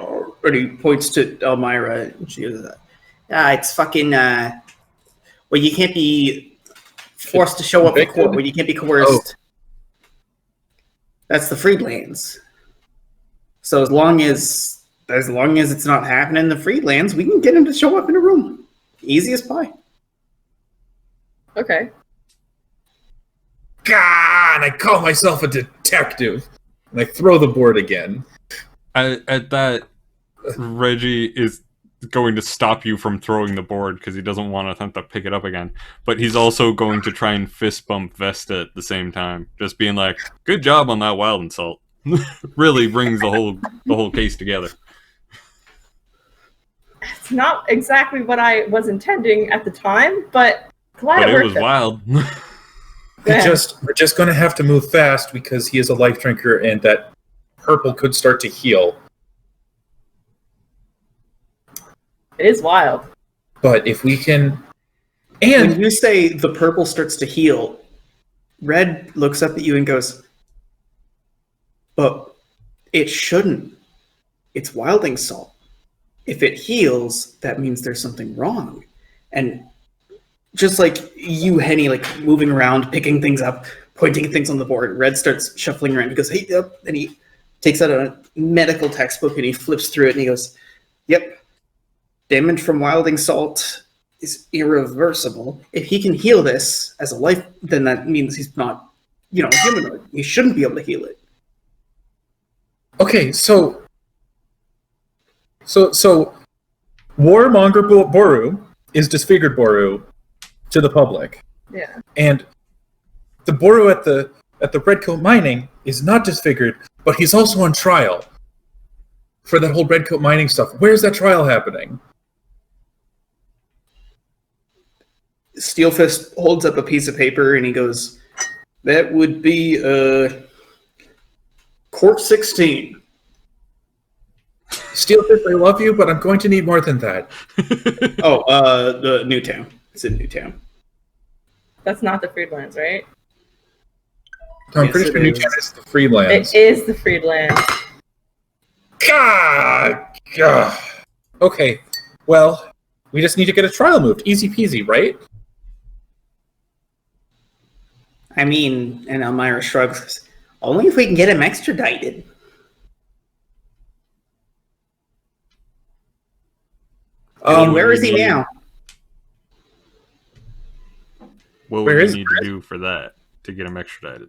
And he points to Elmira, and she goes, it's fucking, well, you can't be forced to show up in court, but you can't be coerced. That's the Freelands. So as long as it's not happening in the Freelands, we can get him to show up in a room. Easy as pie. Okay. God, I call myself a detective. And I throw the board again. At that, Reggie is going to stop you from throwing the board because he doesn't want to attempt to pick it up again. But he's also going to try and fist bump Vesta at the same time, just being like, "Good job on that wild insult." Really brings the whole case together. It's not exactly what I was intending at the time, but glad But it it worked was out. wild. Yeah. We're just going to have to move fast because he is a life drinker, and that purple could start to heal. It is wild. But if we can, When and you say the purple starts to heal, Red looks up at you and goes, but it shouldn't. It's wilding salt. If it heals, that means there's something wrong. And just like you, Henny, like moving around, picking things up, pointing at things on the board, Red starts shuffling around. He goes, hey, yep. And he takes out a medical textbook and he flips through it and he goes, yep. Damage from wilding salt is irreversible. If he can heal this as a life, then that means he's not, humanoid. He shouldn't be able to heal it. okay, so Warmonger Boru is disfigured Boru to the public, Yeah. and the Boru at the Redcoat Mining is not disfigured, but he's also on trial for that whole Redcoat Mining stuff. Where's that trial happening? Steelfist holds up a piece of paper and he goes, that would be Court 16. Steelfist, I love you, but I'm going to need more than that. The Newtown. It's in Newtown. That's not the Freedlands, right? I'm Yes, pretty it sure Newtown is. is the Freelands. It is the Freedlands. God. Okay, well, we just need to get a trial moved. Easy peasy, right? I mean, and Elmira shrugs, only if we can get him extradited. Where is he now? What Where would we is need to do for that to get him extradited?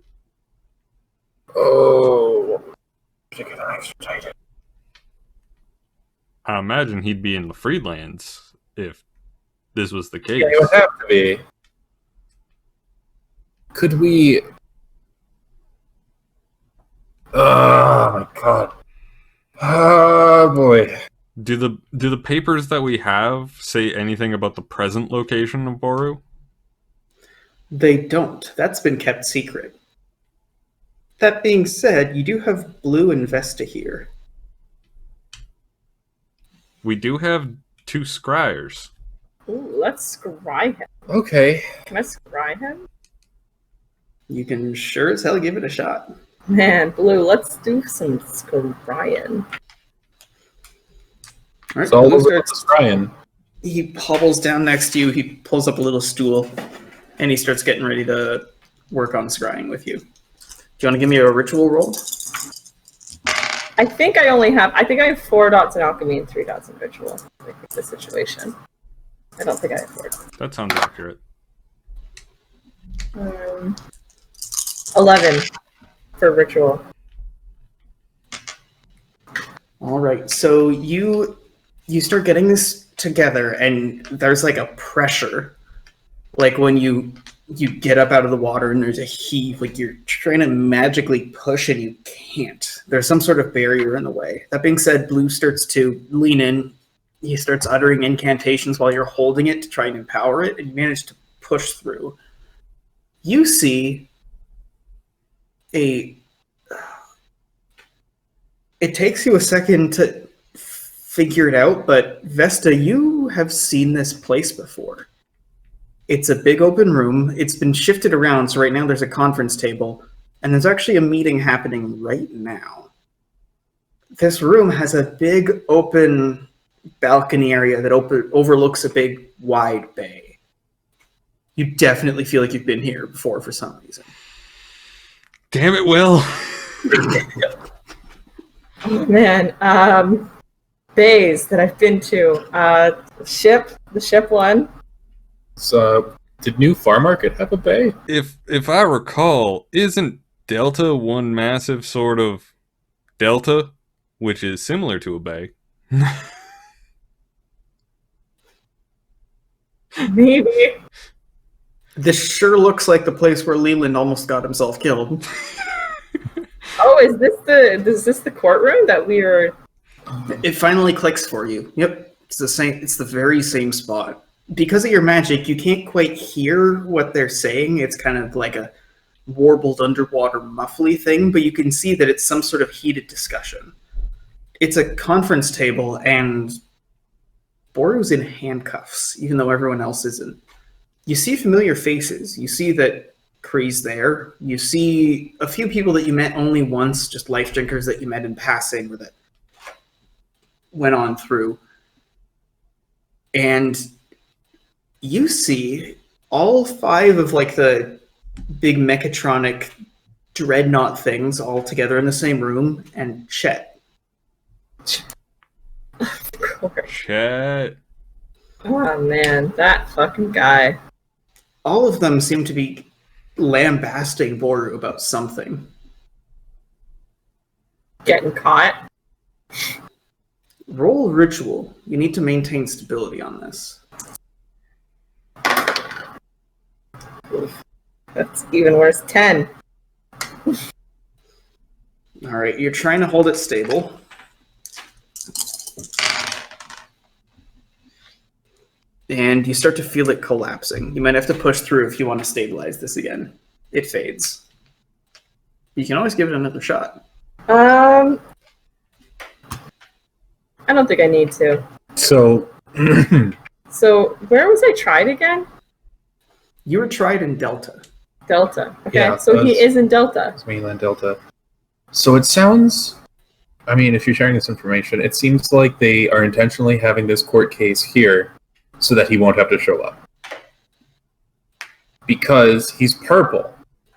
Oh. To get him extradited. I imagine he'd be in the Freelands if this was the case. Yeah, it would have to be. Could we... Oh my god. Oh boy. Do the papers that we have say anything about the present location of Boru? They don't. That's been kept secret. That being said, you do have Blue and Vesta here. We do have 2 scryers. Ooh, let's scry him. Okay. Can I scry him? You can sure as hell give it a shot. Man, Blue, let's do some scrying. All right, It's all Blue over starts- Brian. He hobbles down next to you. He pulls up a little stool, and he starts getting ready to work on scrying with you. Do you want to give me a ritual roll? I think I have 4 dots in alchemy and 3 dots in ritual. Like the situation. I don't think I have 4 dots. That sounds accurate. 11 for ritual. All right, so you start getting this together, and there's like a pressure, like when you get up out of the water and there's a heave, like you're trying to magically push and you can't. There's some sort of barrier in the way. That being said, Blue starts to lean in. He starts uttering incantations while you're holding it to try and empower it, and you manage to push through. You see it takes you a second to figure it out, but Vesta, you have seen this place before. It's a big open room. It's been shifted around, so right now there's a conference table, and there's actually a meeting happening right now. This room has a big open balcony area that overlooks a big wide bay. You definitely feel like you've been here before for some reason. Damn it, Will! Oh, man, bays that I've been to. The ship one. So, did New Farm Market have a bay? If I recall, isn't Delta one massive sort of delta, which is similar to a bay? Maybe. This sure looks like the place where Leland almost got himself killed. Oh, is this the courtroom that we are? It finally clicks for you. Yep, it's the same. It's the very same spot. Because of your magic, you can't quite hear what they're saying. It's kind of like a warbled underwater muffly thing, but you can see that it's some sort of heated discussion. It's a conference table, and Boru's in handcuffs, even though everyone else isn't. You see familiar faces. You see that Kree's there. You see a few people that you met only once, just life drinkers that you met in passing or that went on through. And you see all 5 of like the big mechatronic dreadnought things all together in the same room, and Chet. Of course. Chet. Oh man, that fucking guy. All of them seem to be lambasting Boru about something. Getting caught. Roll ritual. You need to maintain stability on this. Oof. That's even worse. 10. All right, you're trying to hold it stable. And you start to feel it collapsing. You might have to push through if you want to stabilize this again. It fades. You can always give it another shot. I don't think I need to. So, So, where was I tried again? You were tried in Delta. Delta. Okay, Yeah, so he that's- is in Delta. it's mainland Delta. So it sounds, I mean, if you're sharing this information, it seems like they are intentionally having this court case here so that he won't have to show up. Because he's purple.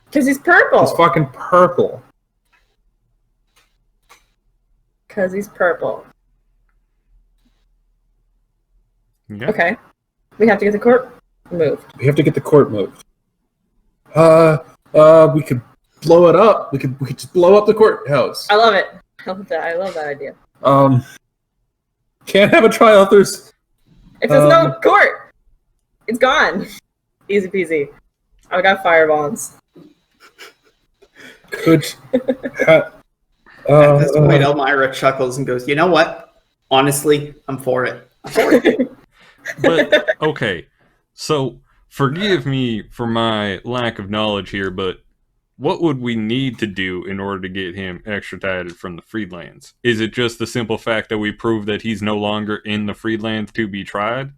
Because he's purple. He's fucking purple. Because he's purple. Yeah. Okay. We have to get the court moved. We have to get the court moved. We could blow it up. We could just blow up the courthouse. I love it. I love that idea. Can't have a trial if there's... If there's no court, it's gone. Easy peasy. I got fire bombs. Could... At this point, Elmira chuckles and goes, "You know what? Honestly, I'm for it." But, okay, so forgive me for my lack of knowledge here, but what would we need to do in order to get him extradited from the Freedlands? Is it just the simple fact that we prove that he's no longer in the Freedlands to be tried?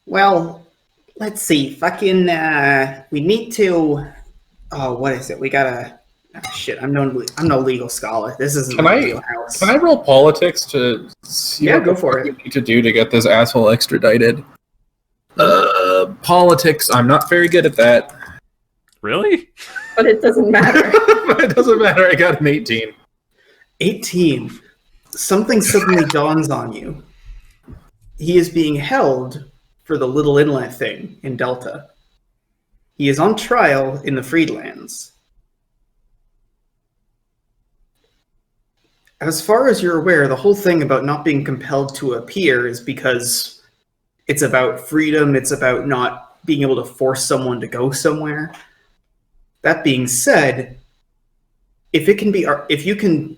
Well, let's see. Fucking, we need to... Oh, what is it? We gotta... Oh, shit, I'm no legal scholar. This isn't my wheelhouse. Can I roll politics to see Yeah, what go for we it. need to do to get this asshole extradited? Politics, I'm not very good at that. Really? But it doesn't matter. It doesn't matter, I got an 18. 18. Something suddenly dawns on you. He is being held for the Little Inlet thing in Delta. He is on trial in the Freedlands. As far as you're aware, the whole thing about not being compelled to appear is because it's about freedom, it's about not being able to force someone to go somewhere. That being said, if you can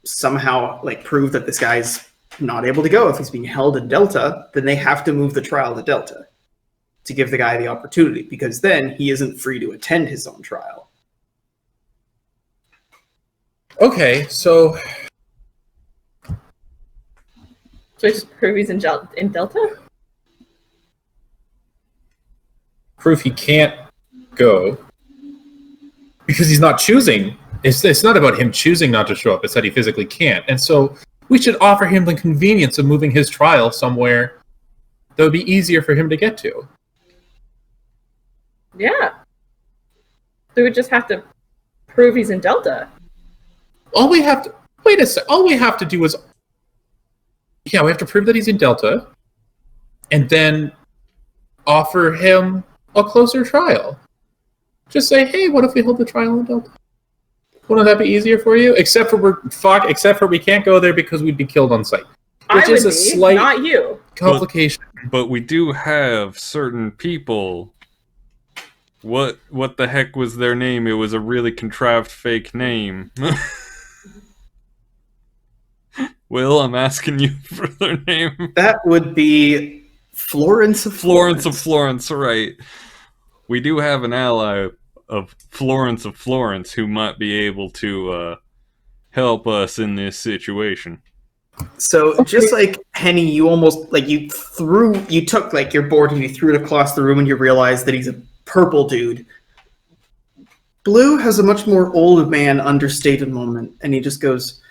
somehow prove that this guy's not able to go, if he's being held in Delta, then they have to move the trial to Delta to give the guy the opportunity, because then he isn't free to attend his own trial. Okay, so... So we just prove he's in Delta? Proof he can't go. Because he's not choosing. It's not about him choosing not to show up, it's that he physically can't. And so we should offer him the convenience of moving his trial somewhere that would be easier for him to get to. Yeah. So we just have to prove he's in Delta. All we have to do is... Yeah, we have to prove that he's in Delta, and then offer him a closer trial. Just say, hey, what if we hold the trial in Delta? Wouldn't that be easier for you? Except for we can't go there because we'd be killed on sight. Which is a slight not you. complication. But we do have certain people. What the heck was their name? It was a really contrived fake name. Will, I'm asking you for their name. That would be Florence of Florence. Florence of Florence, right. We do have an ally of Florence of Florence who might be able to help us in this situation. So just like Henny, you almost you took your board and you threw it across the room and you realized that he's a purple dude. Blue has a much more old man understated moment, and he just goes,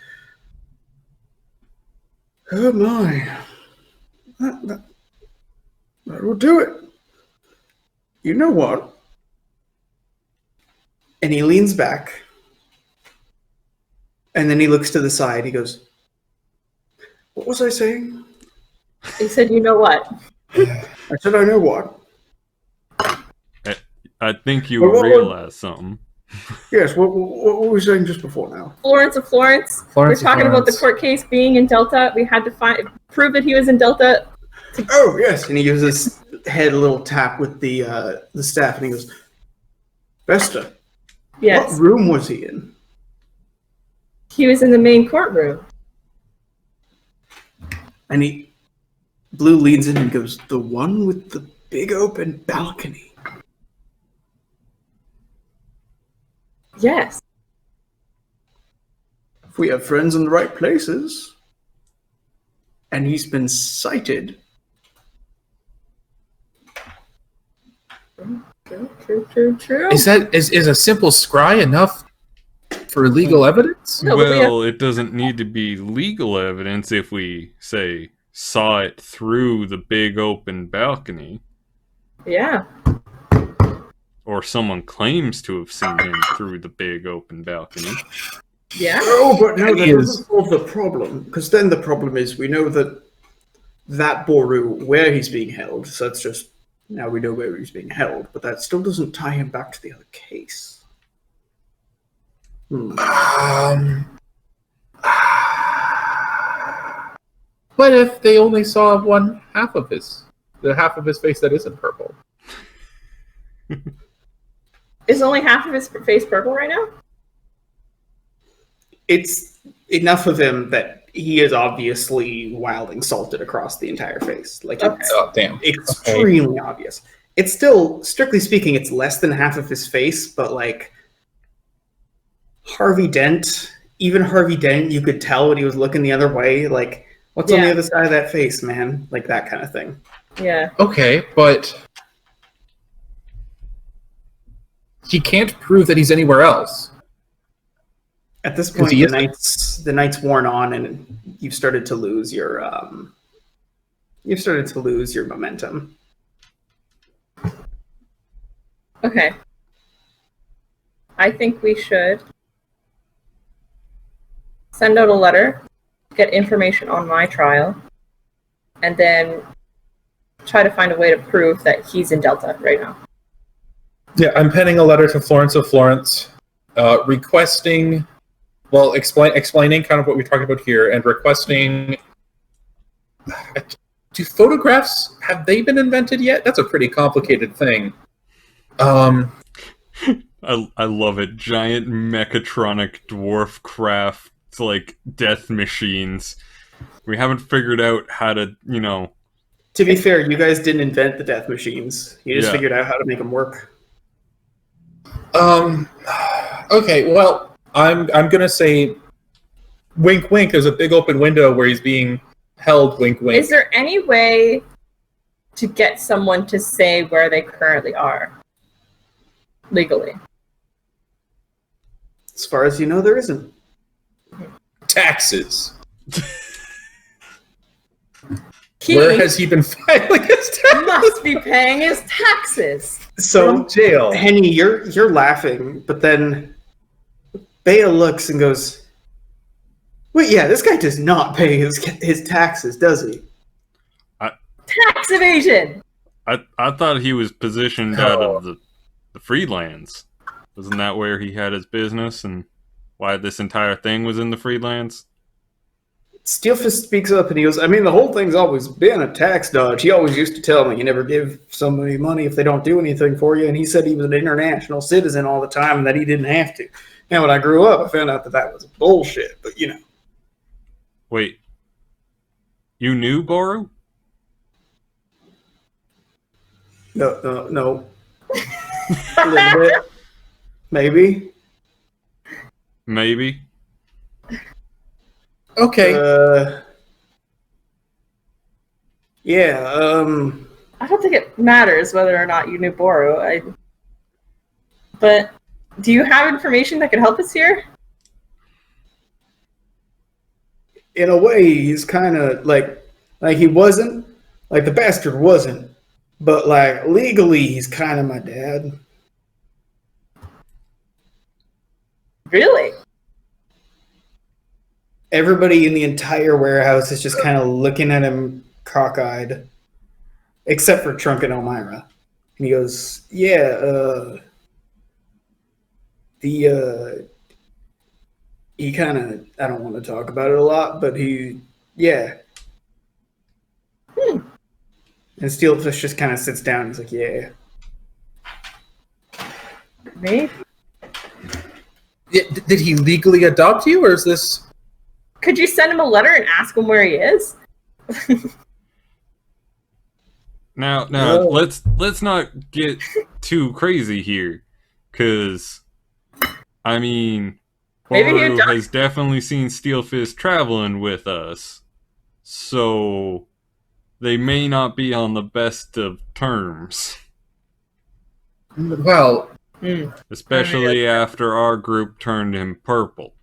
"Oh my, that will do it. You know what?" And he leans back, and then he looks to the side. He goes, "What was I saying?" He said, "You know what?" I said, "I know what." I think you realized something. Yes, what were we saying just before now? Florence of Florence. We're talking about the court case being in Delta. We had to prove that he was in Delta. Oh, yes. And he gives his head a little tap with the staff, and he goes, "Vesta, Yes. what room was he in?" He was in the main courtroom. And Blue leans in and goes, "The one with the big open balcony." Yes. If we have friends in the right places, and he's been cited. True. Is a simple scry enough for legal evidence? No, Well, it doesn't need to be legal evidence if we, say, saw it through the big open balcony. Yeah. Or someone claims to have seen him through the big open balcony. Yeah. Oh, but no, that He doesn't solve the problem. Because then the problem is we know that that Boru where he's being held. So that's just, now we know where he's being held, but that still doesn't tie him back to the other case. What if they only saw the half of his face that isn't purple? Is only half of his face purple right now? It's enough of him that he is obviously wilding salted across the entire face. Like, Okay. it's Oh, damn. extremely obvious. It's still, strictly speaking, it's less than half of his face, but like Harvey Dent, even Harvey Dent, you could tell when he was looking the other way. Like, what's on the other side of that face, man? Like that kind of thing. Yeah. Okay, but he can't prove that he's anywhere else. At this point, he the night's worn on, and you've started to lose your momentum. Okay. I think we should send out a letter, get information on my trial, and then try to find a way to prove that he's in Delta right now. Yeah, I'm penning a letter to Florence of Florence, requesting, well, explaining kind of what we're talking about here, and requesting. Do photographs, have they been invented yet? That's a pretty complicated thing. I love it. Giant mechatronic dwarf craft, like death machines. We haven't figured out how to, To be fair, you guys didn't invent the death machines. You just figured out how to make them work. Okay, well, I'm gonna say, wink, wink. There's a big open window where he's being held. Wink, wink. Is there any way to get someone to say where they currently are legally? As far as you know, there isn't. Taxes. Where has he been filing his taxes? Must be paying his taxes. So, From jail. Henny, you're laughing, but then Bea looks and goes, "Wait, yeah, this guy does not pay his taxes, does he?" Tax evasion. I thought he was positioned out of the Freelands. Wasn't that where he had his business and why this entire thing was in the Freelands? Steelfist speaks up and he goes, "I mean, the whole thing's always been a tax dodge. He always used to tell me you never give somebody money if they don't do anything for you, and he said he was an international citizen all the time and that he didn't have to. And when I grew up, I found out that was bullshit, but you know." Wait. You knew Boru? No. A little bit. Maybe. Maybe. Okay. Yeah, I don't think it matters whether or not you knew Boru. But do you have information that could help us here? in a way, he's kind of like he wasn't, like the bastard wasn't, but like legally, he's kind of my dad. Really? Everybody in the entire warehouse is just kind of looking at him cockeyed, except for Trunk and Elmira. And he goes, "Yeah, he kind of, I don't want to talk about it a lot, but yeah." And Steelfish just kind of sits down. He's like, "Yeah." Me? Did he legally adopt you, or is this... Could you send him a letter and ask him where he is? Now, Whoa. let's not get too crazy here, because I mean, Maybe he Boru has definitely seen Steelfist traveling with us, so they may not be on the best of terms, Well, especially after our group turned him purple.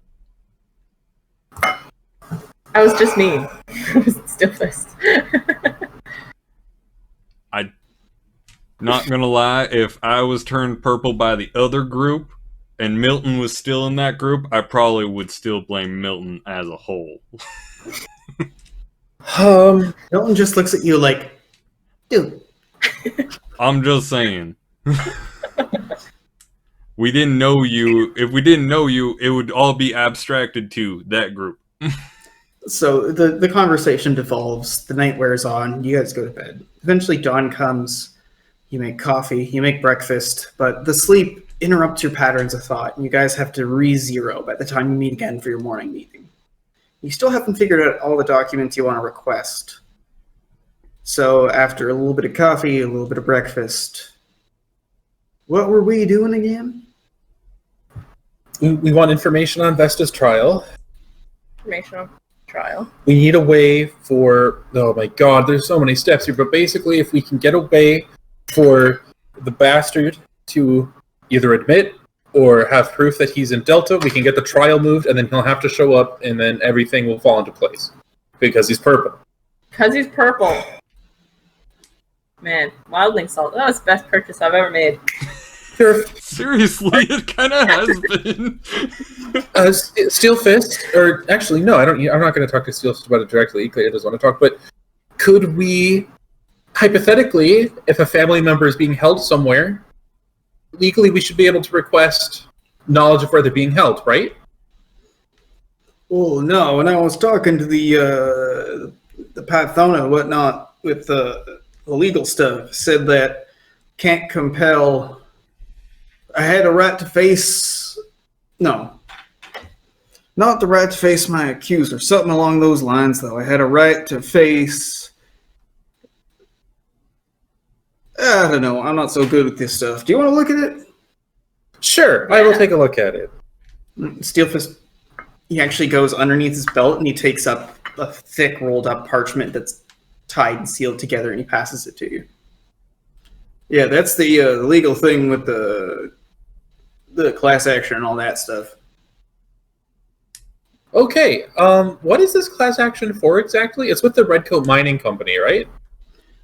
I was just mean. I was still pissed. Not gonna lie, if I was turned purple by the other group and Milton was still in that group, I probably would still blame Milton as a whole. Milton just looks at you like, dude. I'm just saying. We didn't know you. If we didn't know you, it would all be abstracted to that group. So the conversation devolves. The night wears on. You guys go to bed. Eventually, dawn comes. You make coffee. You make breakfast. But the sleep interrupts your patterns of thought, and you guys have to re-zero by the time you meet again for your morning meeting. You still haven't figured out all the documents you want to request. So after a little bit of coffee, a little bit of breakfast, what were we doing again? We want information on Vesta's trial. Informational trial. We need a way for... Oh my god, there's so many steps here. But basically, if we can get a way for the bastard to either admit or have proof that he's in Delta, we can get the trial moved, and then he'll have to show up, and then everything will fall into place. Because he's purple. Because he's purple. Man, wildling salt. That was the best purchase I've ever made. Seriously, it kind of has been. Steel Fist, or actually, no, I'm not going to talk to Steel Fist about it directly. He doesn't want to talk, but could we, hypothetically, if a family member is being held somewhere, legally we should be able to request knowledge of where they're being held, right? Oh no! When I was talking to the Pythona and whatnot with the legal stuff, said that can't compel. I had a right to face... No. Not the right to face my accuser. Something along those lines, though. I had a right to face... I don't know. I'm not so good with this stuff. Do you want to look at it? Sure, Yeah. I will take a look at it. Steelfist, he actually goes underneath his belt and he takes up a thick rolled up parchment that's tied and sealed together and he passes it to you. Yeah, that's the legal thing with the class action and all that stuff. Okay, what is this class action for exactly? It's with the Redcoat Mining Company, right?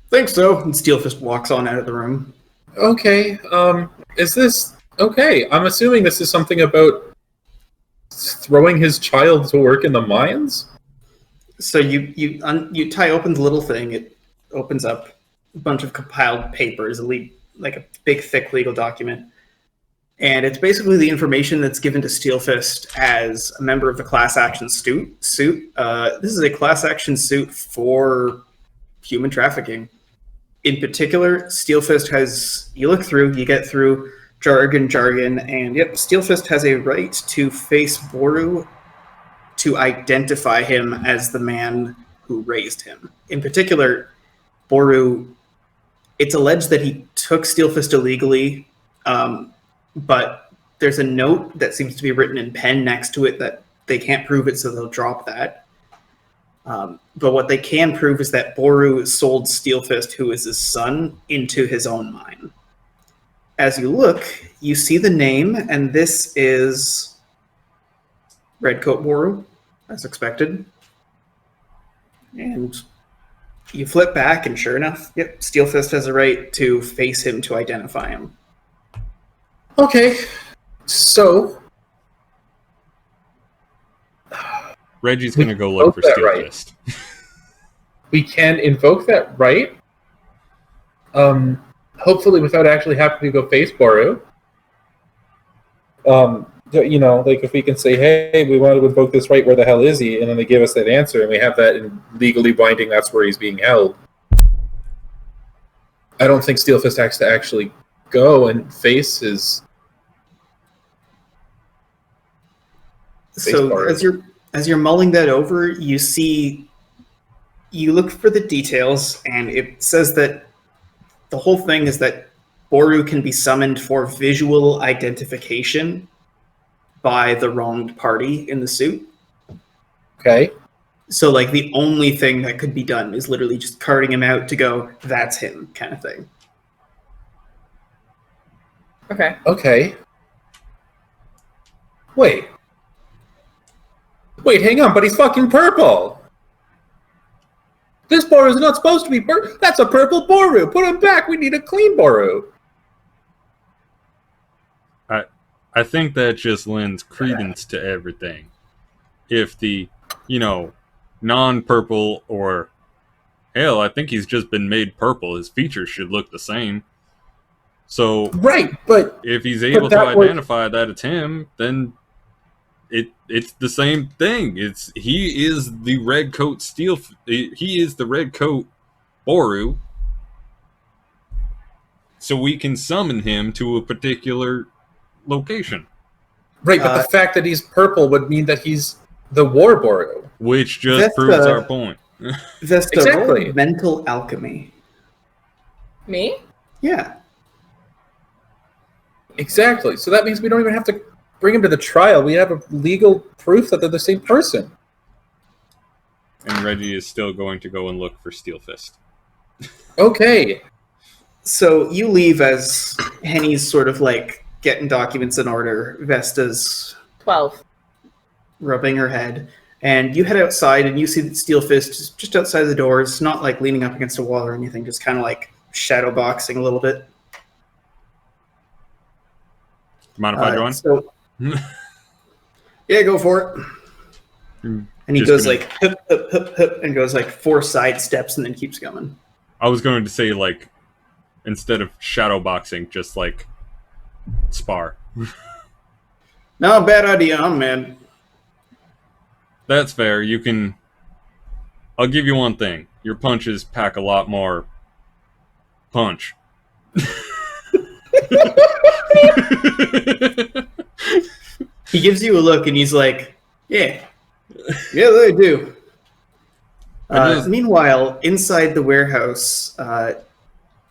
Think so. And Steelfist walks on out of the room. Okay, is this... Okay, I'm assuming this is something about throwing his child to work in the mines? So you tie open the little thing. It opens up a bunch of compiled papers, like a big, thick legal document. And it's basically the information that's given to Steelfist as a member of the class action suit. This is a class action suit for human trafficking. In particular, Steelfist has... You look through, you get through jargon, and yep, Steelfist has a right to face Boru to identify him as the man who raised him. In particular, Boru... It's alleged that he took Steelfist illegally, but there's a note that seems to be written in pen next to it that they can't prove it, so they'll drop that. But what they can prove is that Boru sold Steelfist, who is his son, into his own mine. As you look, you see the name, and this is Redcoat Boru, as expected. And you flip back, and sure enough, yep, Steelfist has a right to face him to identify him. Okay, so... Reggie's gonna go look for that Steel right. Fist. We can invoke that right. Hopefully without actually having to go face Boru. You know, like if we can say, hey, we want to invoke this right, where the hell is he? And then they give us that answer, and we have that in legally binding, that's where he's being held. I don't think Steelfist has to actually go and face his... So Boru. as you're mulling that over, you look for the details, and it says that the whole thing is that Boru can be summoned for visual identification by the wronged party in the suit. Okay. So, like, the only thing that could be done is literally just carting him out to go, that's him, kind of thing. Okay. Okay. Wait, hang on, but he's fucking purple! This Boru is not supposed to be purple. That's a purple Boru! Put him back! We need a clean Boru! I think that just lends credence to everything. If the, non-purple, or hell, I think he's just been made purple. His features should look the same. So Right, but if he's able to identify that it's him, then it's the same thing. He is the red coat he is the red coat Boru. So we can summon him to a particular location. Right, but the fact that he's purple would mean that he's the War Boru. Which just proves our point. Vesta, Exactly. roll mental alchemy. Me? Yeah. Exactly. So that means we don't even have to bring him to the trial. We have a legal proof that they're the same person. And Reggie is still going to go and look for Steel Fist. Okay. So you leave as Henny's sort of like getting documents in order. Vesta's 12. rubbing her head. And you head outside and you see that Steel Fist is just outside the doors, not like leaning up against a wall or anything, just kind of like shadow boxing a little bit. Mind if I join? So, yeah, go for it. And he Just goes gonna- like hip, hip, hip, hip, and goes like 4 side steps and then keeps going. I was going to say, like, instead of shadow boxing, just like spar. No, bad idea, man. That's fair. You can. I'll give you one thing. Your punches pack a lot more punch. He gives you a look and he's like, yeah, they do. Meanwhile, inside the warehouse,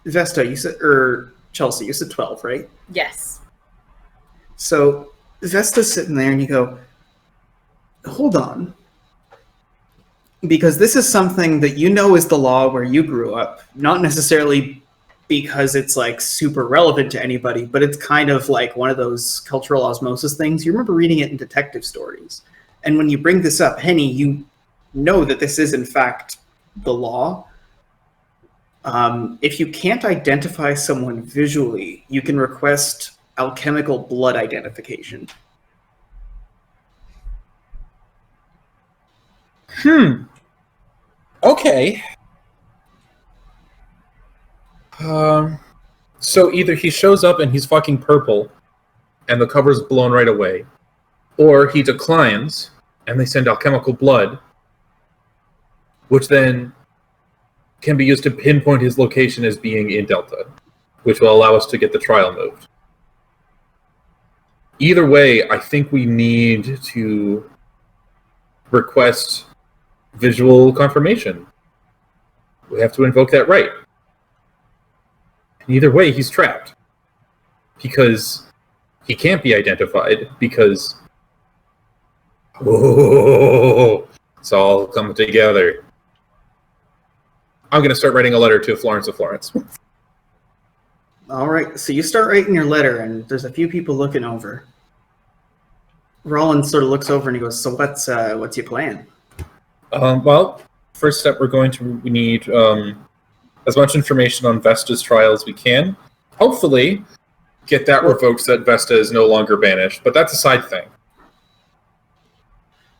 Vesta, you said, or Chelsea, you said 12, right? Yes. So Vesta's sitting there and you go, hold on. Because this is something that you know is the law where you grew up, not necessarily because it's like super relevant to anybody, but it's kind of like one of those cultural osmosis things. You remember reading it in detective stories. And when you bring this up, Henny, you know that this is in fact the law. If you can't identify someone visually, you can request alchemical blood identification. Okay. So either he shows up and he's fucking purple, and the cover's blown right away, or he declines and they send alchemical blood, which then can be used to pinpoint his location as being in Delta, which will allow us to get the trial moved. Either way, I think we need to request visual confirmation. We have to invoke that right. And either way, he's trapped. Because he can't be identified, because... Oh, it's all coming together. I'm going to start writing a letter to Florence of Florence. All right, so you start writing your letter, and there's a few people looking over. Roland sort of looks over and he goes, so what's your plan? Well, first step, we need as much information on Vesta's trial as we can. Hopefully, get that revoked so that Vesta is no longer banished, but that's a side thing.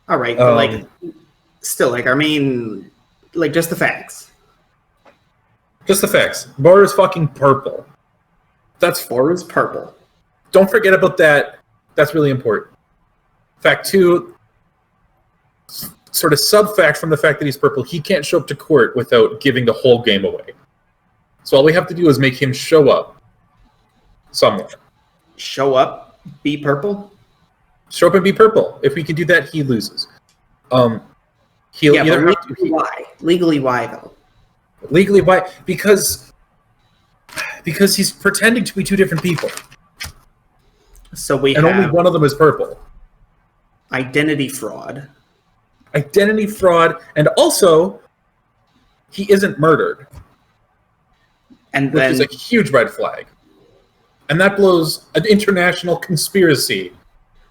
All right, but like, still, like, I mean, like, just the facts. Just the facts. Bar is fucking purple. That's Boru's purple. Don't forget about that. That's really important. Fact 2, sort of sub-fact from the fact that he's purple, he can't show up to court without giving the whole game away. So all we have to do is make him show up somewhere. Show up, be purple? Show up and be purple. If we can do that, he loses. He'll Yeah, either but have to, legally why? Legally why, though? legally why? Because he's pretending to be 2 different people. So we And have only one of them is purple. identity fraud. Identity fraud, and also, he isn't murdered, And which then is a huge red flag. And that blows an international conspiracy.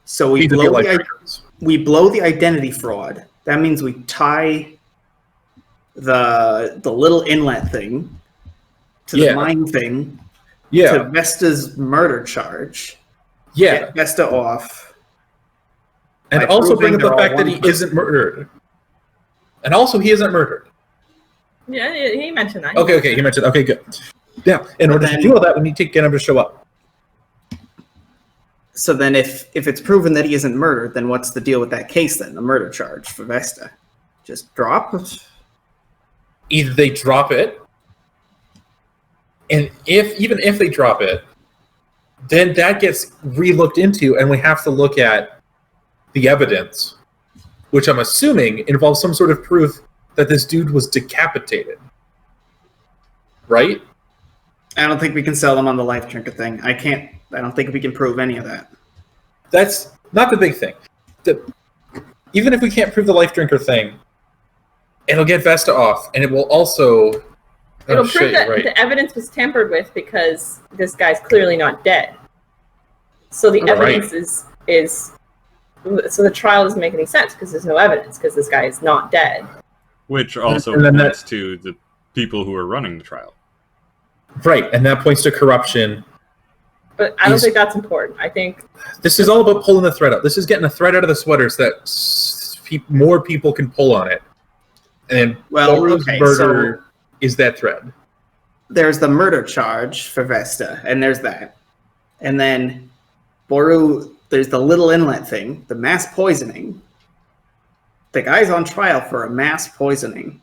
so we vis-a-vis blow, like the, triggers. we blow the identity fraud. That means we tie the little inlet thing to the Yeah. mine thing to Yeah, Vesta's murder charge. yeah. Get Vesta off. And by also bring proving up the they're fact all that he one person. isn't murdered. And also, he isn't murdered. Yeah, he mentioned that. Okay, he mentioned. Okay, good. Yeah, in order to do all that, we need to get him to show up. So then if it's proven that he isn't murdered, then what's the deal with that case then? The murder charge for Vesta? Just drop it? Either they drop it, and even if they drop it, then that gets re-looked into, and we have to look at the evidence, which I'm assuming involves some sort of proof that this dude was decapitated. Right? I don't think we can sell them on the life drinker thing. I don't think we can prove any of that. That's not the big thing. Even if we can't prove the life drinker thing, it'll get Vesta off, and it will also... It'll prove that the evidence was tampered with because this guy's clearly not dead. So the evidence is... So the trial doesn't make any sense because there's no evidence because this guy is not dead. Which also points to the people who are running the trial. Right, and that points to corruption. But I don't think that's important. I think... This is all about pulling the thread out. This is getting a thread out of the sweater so that more people can pull on it. And Boru's murder is that thread. There's the murder charge for Vesta, and there's that. And then Boru, there's the Little Inlet thing, the mass poisoning. The guy's on trial for a mass poisoning.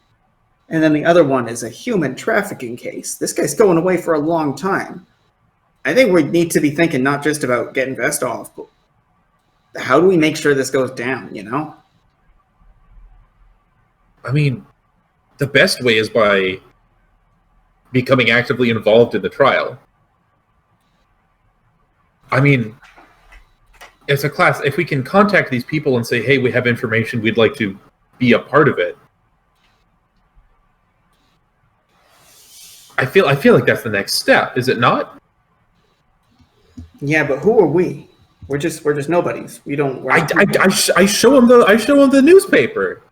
And then the other one is a human trafficking case. This guy's going away for a long time. I think we need to be thinking not just about getting Vesta off, but how do we make sure this goes down, you know? I mean, the best way is by becoming actively involved in the trial. I mean, as a class, if we can contact these people and say, hey, we have information, we'd like to be a part of it. I feel like that's the next step, is it not? Yeah, but who are we? We're just nobodies. We don't. I show them the newspaper.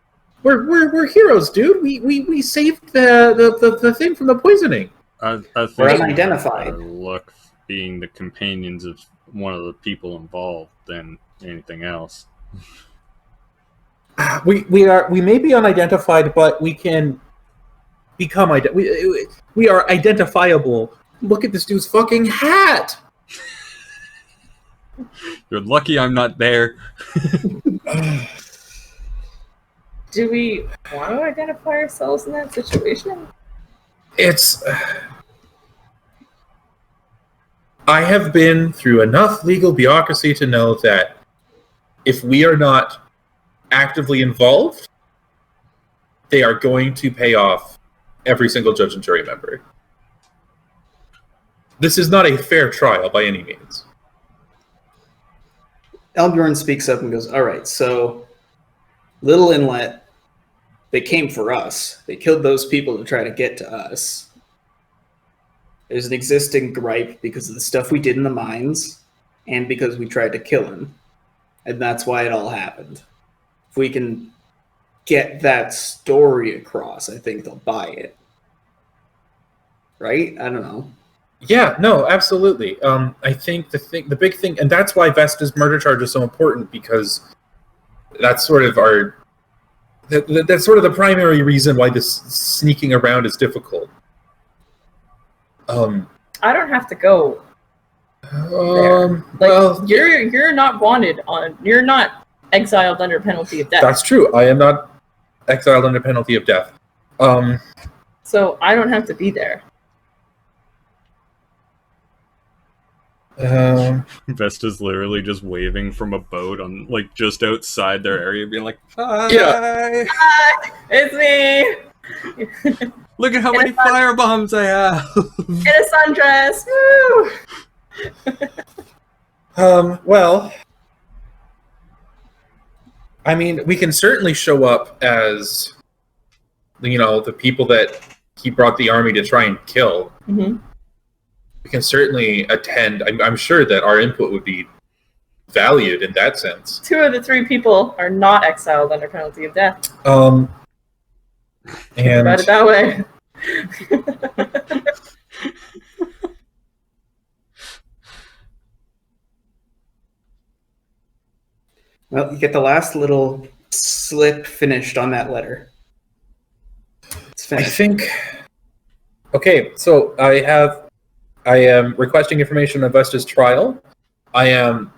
We're heroes, dude. We saved the thing from the poisoning. I think we're unidentified. Look, being the companions of one of the people involved than anything else. We may be unidentified, but we can become we are identifiable. Look at this dude's fucking hat. You're lucky I'm not there. Do we want to identify ourselves in that situation? I have been through enough legal bureaucracy to know that if we are not actively involved, they are going to pay off every single judge and jury member. This is not a fair trial by any means. Elbjorn speaks up and goes, all right, so Little Inlet, they came for us. They killed those people to try to get to us. There's an existing gripe because of the stuff we did in the mines and because we tried to kill him. And that's why it all happened. If we can get that story across, I think they'll buy it. Right? I don't know. Yeah, no, absolutely. I think the big thing, and that's why Vesta's murder charge is so important, because that's sort of that's sort of the primary reason why this sneaking around is difficult. I don't have to go there. Well, you're not wanted you're not exiled under penalty of death. That's true. I am not exiled under penalty of death. So I don't have to be there. Vesta's literally just waving from a boat on, like, just outside their area, being like, "Hi, yeah. Hi, it's me. Look at how many firebombs I have." In a sundress. Woo! Well, I mean, we can certainly show up as, the people that he brought the army to try and kill. Mm-hmm. We can certainly attend. I'm sure that our input would be valued in that sense. 2 of the 3 people are not exiled under penalty of death. And About it that way. Well, you get the last little slip finished on that letter. Sven. I think. Okay, so I am requesting information on Vesta's trial. I am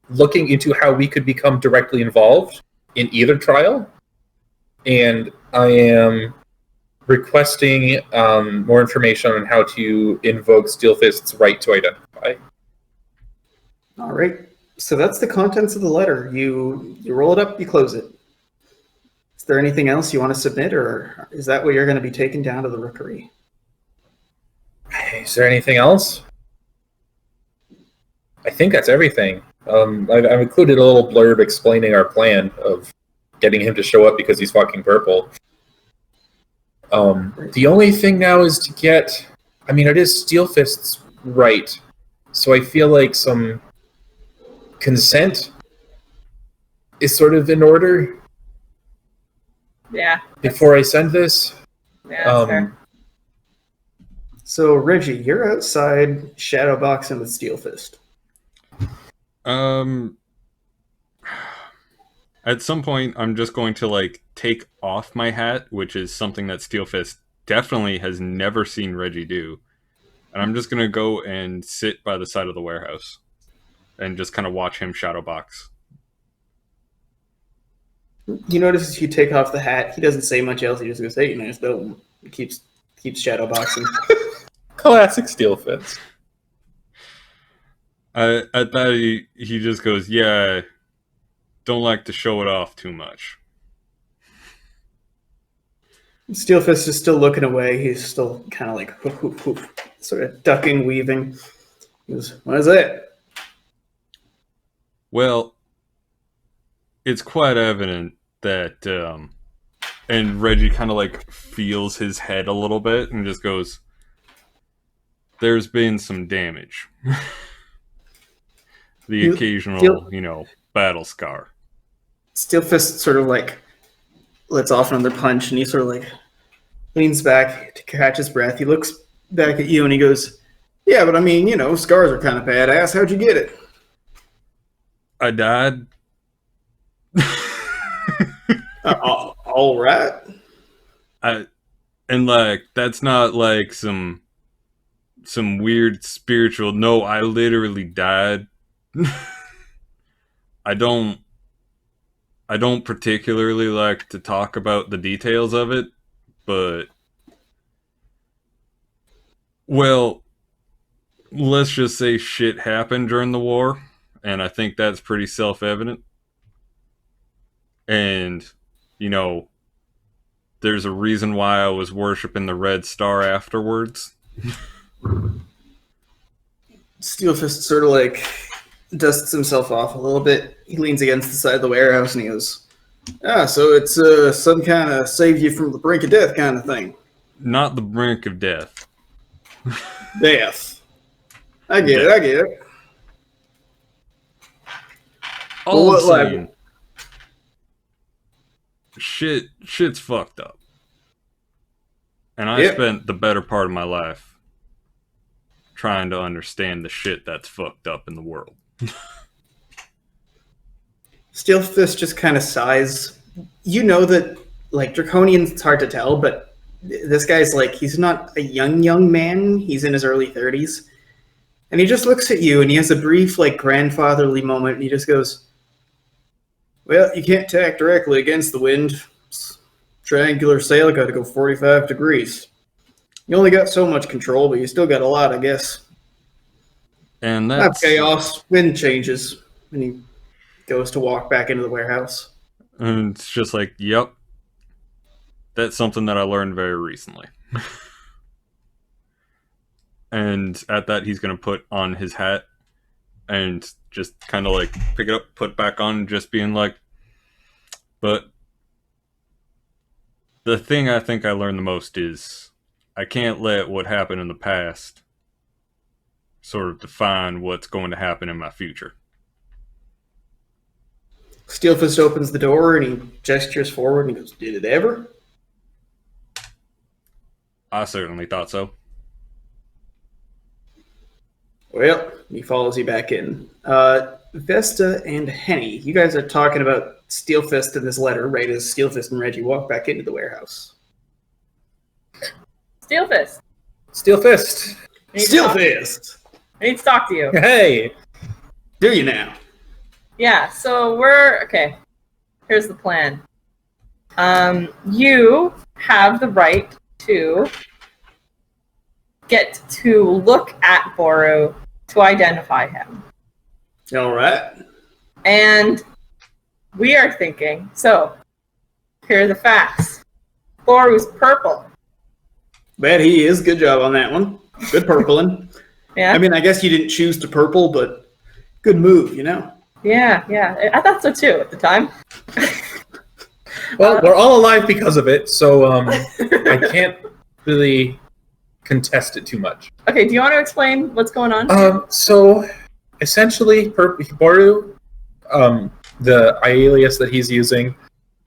looking into how we could become directly involved in either trial, and I am requesting more information on how to invoke Steelfist's right to identify. All right. So that's the contents of the letter. You roll it up, you close it. Is there anything else you want to submit, or is that what you're going to be taken down to the Rookery? Is there anything else? I think that's everything. I've included a little blurb explaining our plan of getting him to show up because he's fucking purple. The only thing now is to get... I mean, it is Steelfist's right, so I feel like some consent is sort of in order. Yeah. Before I send this. Yeah, that's fair. So, Reggie, you're outside shadowboxing with Steelfist. At some point, I'm just going to, like, take off my hat, which is something that Steelfist definitely has never seen Reggie do. And I'm just going to go and sit by the side of the warehouse and just kind of watch him shadowbox. You notice as you take off the hat, he doesn't say much else. He just goes, "Hey, nice building." He keeps shadowboxing. Classic Steelfist. At that, he just goes, "Yeah, don't like to show it off too much." Steelfist is still looking away. He's still kind of like whoop, whoop, whoop, sort of ducking, weaving. He goes, "What is it?" Well, it's quite evident that, and Reggie kind of like feels his head a little bit and just goes, "There's been some damage." The occasional, battle scar. Steelfist sort of like lets off another punch, and he sort of like leans back to catch his breath. He looks back at you and he goes, "Yeah, but I mean, scars are kind of badass. How'd you get it?" I died. All right. And like that's not like some weird spiritual. No, I literally died. I don't particularly like to talk about the details of it, but well, let's just say shit happened during the war, and I think that's pretty self-evident. And there's a reason why I was worshiping the Red Star afterwards. Steelfist sort of like dusts himself off a little bit. He leans against the side of the warehouse and he goes, so it's some kind of save you from the brink of death kind of thing. Not the brink of death. Death. I get it. All I'm saying, shit's fucked up. And I spent the better part of my life trying to understand the shit that's fucked up in the world. Steelfist just kind of sighs. You know that, like, Draconian's it's hard to tell, but this guy's like, he's not a young man. He's in his early 30s. And he just looks at you and he has a brief, like, grandfatherly moment and he just goes, "Well, you can't tack directly against the wind. Triangular sail got to go 45 degrees. You only got so much control, but you still got a lot, I guess." And that's chaos. Wind changes. And he goes to walk back into the warehouse. And it's just like, yep. That's something that I learned very recently. And at that, he's going to put on his hat and just kind of like pick it up, put it back on, just being like, but the thing I think I learned the most is I can't let what happened in the past sort of define what's going to happen in my future. Steelfist opens the door and he gestures forward and he goes, "Did it ever?" I certainly thought so. Well, he follows you back in. Vesta and Henny, you guys are talking about Steelfist in this letter, right as Steelfist and Reggie walk back into the warehouse. Steel Fist. Steel Fist. Steel Fist. I need to talk to you. Hey. Do you now? Yeah, so we're... Okay. Here's the plan. You have the right to get to look at Boru to identify him. All right. And we are thinking, so, here are the facts. Boru's purple. Bet he is. Good job on that one. Good purpling. Yeah. I mean, I guess you didn't choose to purple, but good move, you know? Yeah. I thought so too at the time. Well, we're all alive because of it, so I can't really contest it too much. Okay, do you want to explain what's going on? So, essentially, Boru, the alias that he's using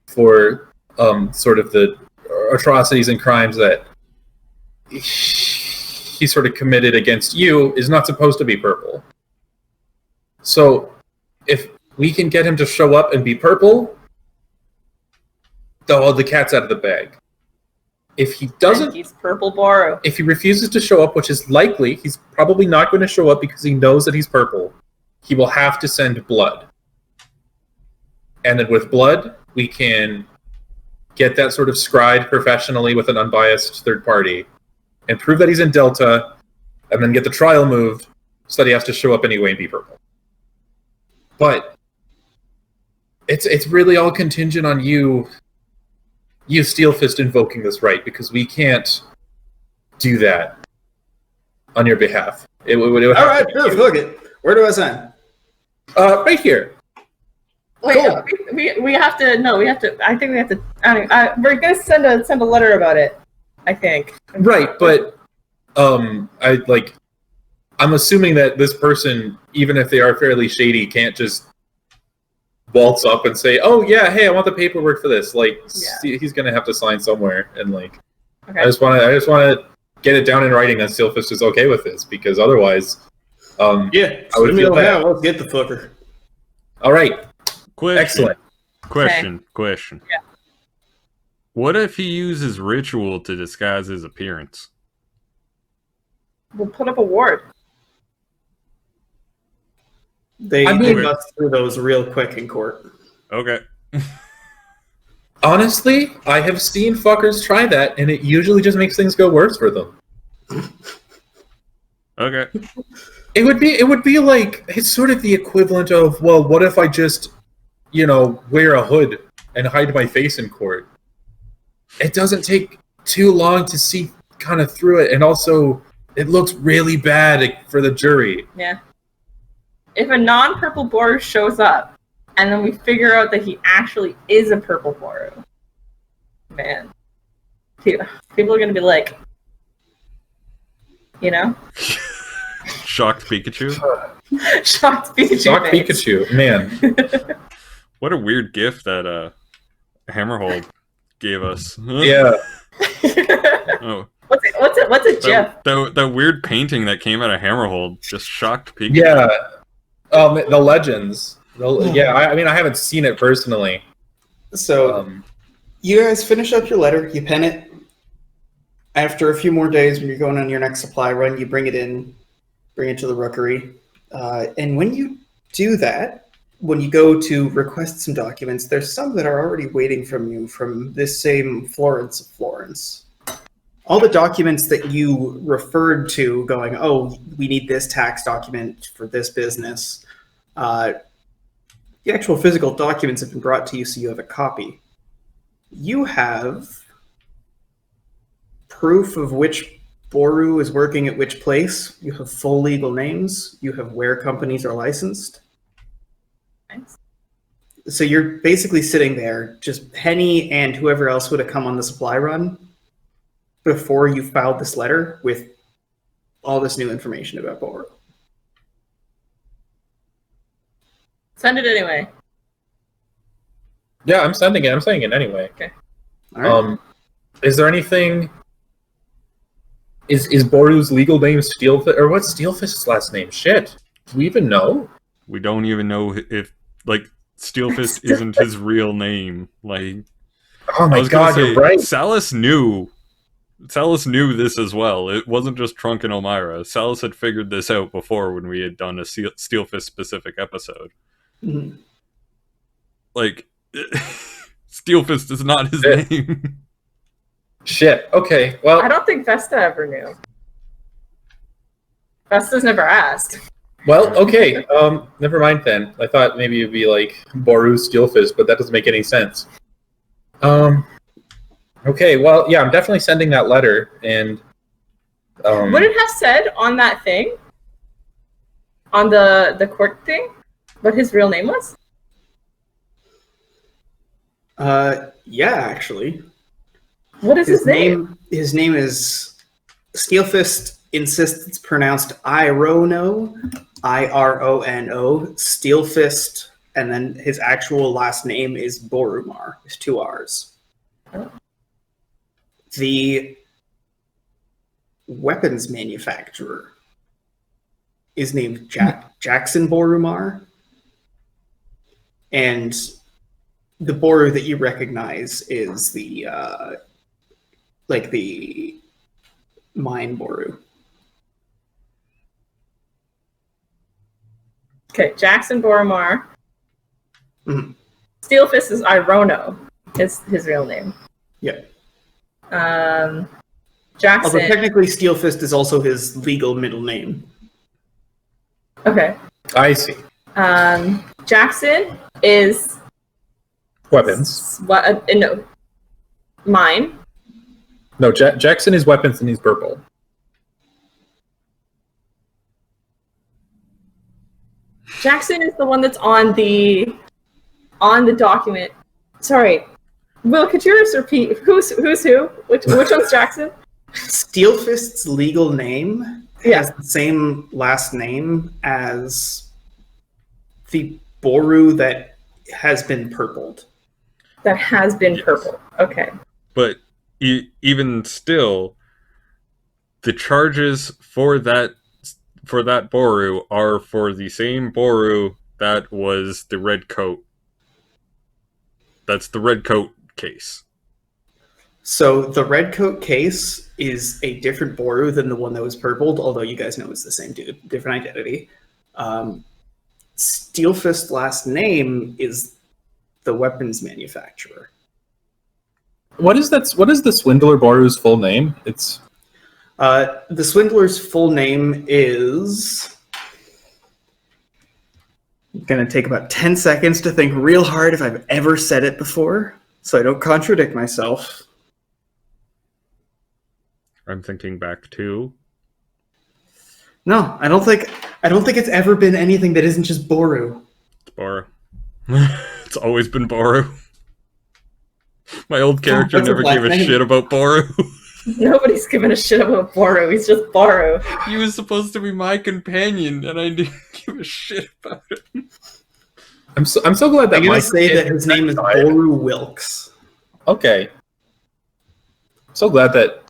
for sort of the atrocities and crimes that he sort of committed against you, is not supposed to be purple. So, if we can get him to show up and be purple, the cat's out of the bag. If he doesn't, he's purple Boru. If he refuses to show up, which is likely, he's probably not going to show up because he knows that he's purple. He will have to send blood, and then with blood, we can get that sort of scried professionally with an unbiased third party, and prove that he's in Delta, and then get the trial moved so that he has to show up anyway and be purple. But it's really all contingent on you Steel Fist invoking this right, because we can't do that on your behalf. It would all right, sure, fuck it. Where do I sign? Right here. Wait, cool. we have to. No, we have to. I think we have to. We're gonna send a letter about it. I think. Right, but I'm assuming that this person, even if they are fairly shady, can't just waltz up and say, "Oh yeah, hey, I want the paperwork for this." He's gonna have to sign somewhere, and okay. I just want to get it down in writing that Steel Fist is okay with this, because otherwise, I would feel bad. Let's get the fucker. All right. Question. Excellent. Question. Yeah. What if he uses ritual to disguise his appearance? We'll put up a ward. They bust through those real quick in court. Okay. Honestly, I have seen fuckers try that, and it usually just makes things go worse for them. Okay. It would be like, it's sort of the equivalent of, well, what if I just, wear a hood and hide my face in court? It doesn't take too long to see kind of through it, and also it looks really bad for the jury. Yeah. If a non-purple Boru shows up, and then we figure out that he actually is a purple Boru, man, people are going to be like, Shocked Pikachu? Shocked Pikachu. Shocked Pikachu, man. What a weird gift that Hammerhold gave us. Yeah. Oh. What's a GIF? The weird painting that came out of Hammerhold just shocked Pikachu. Yeah. The legends. I mean, I haven't seen it personally. So, you guys finish up your letter, you pen it. After a few more days, when you're going on your next supply run, you bring it to the rookery. And when you do that, when you go to request some documents, there's some that are already waiting from you from this same Florence of Florence. All the documents that you referred to going, oh, we need this tax document for this business. The actual physical documents have been brought to you, so you have a copy. You have proof of which Boru is working at which place. You have full legal names. You have where companies are licensed. Nice. So you're basically sitting there, just Henny and whoever else would have come on the supply run before you filed this letter with all this new information about Boru. Send it anyway. Yeah, I'm sending it. I'm saying it anyway. Okay. All right. Is there anything? Is Boru's legal name Steelfist, or what's Steelfist's last name? Shit. Do we even know? We don't even know if Steelfist isn't his real name. Oh my god, you're right. Salas knew Salus knew this as well. It wasn't just Trunk and Elmira. Salus had figured this out before when we had done a Steel Fist specific episode. Mhm. Like, Steel Fist is not his name. Shit. Okay. Well, I don't think Vesta ever knew. Vesta's never asked. Well, okay. Never mind then. I thought maybe it'd be like Boru Steelfist, but that doesn't make any sense. Okay. Well, yeah, I'm definitely sending that letter, and Would it have said on that thing, on the court thing, what his real name was? Yeah, actually. What is his name? His name is Steelfist. Insists it's pronounced Irono, Irono, Steelfist, and then his actual last name is Borumar. It's 2 R's. Oh. The weapons manufacturer is named Jackson Borumar, and the Boru that you recognize is the the mine Boru. Okay, Jackson Boromar. Mm-hmm. Steelfist is Irono, is his real name. Yeah. Jackson. Although technically Steelfist is also his legal middle name. Okay. I see. Jackson is Weapons. No. Mine. No, Jackson is weapons, and he's purple. Jackson is the one that's on the document. Sorry, Will, could you just repeat who's who? Which one's Jackson? Steelfist's legal name Yeah. has the same last name as the Boru that has been purpled. That has been purple. Okay. But even still, the charges for that Boru are for the same Boru that was the red coat. That's the red coat case. So the red coat case is a different Boru than the one that was purpled, although you guys know it's the same dude, different identity. Steelfist's last name is the weapons manufacturer. What is that? What is the Swindler Boru's full name? It's the Swindler's full name is... I'm going to take about 10 seconds to think real hard if I've ever said it before, so I don't contradict myself. I'm thinking back to... No, I don't think it's ever been anything that isn't just Boru. It's Boru. It's always been Boru. My old character never gave a shit about Boru. Nobody's given a shit about Boru. He's just Boru. He was supposed to be my companion, and I didn't give a shit about him. I'm so glad that I'm going to say that his name is Boru Wilkes. Okay. I'm so glad that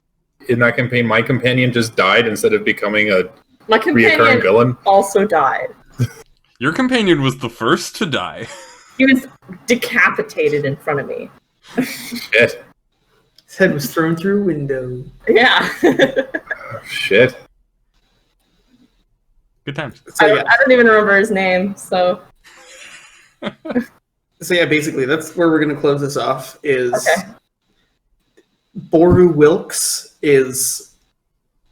in that campaign, my companion just died instead of becoming a My reoccurring companion villain. also died. Your companion was the first to die. He was decapitated in front of me. Shit. His head was thrown through a window. Yeah. Oh, shit. Good times. So I don't even remember his name, so... So yeah, basically, that's where we're going to close this off, is... Okay. Boru Wilkes is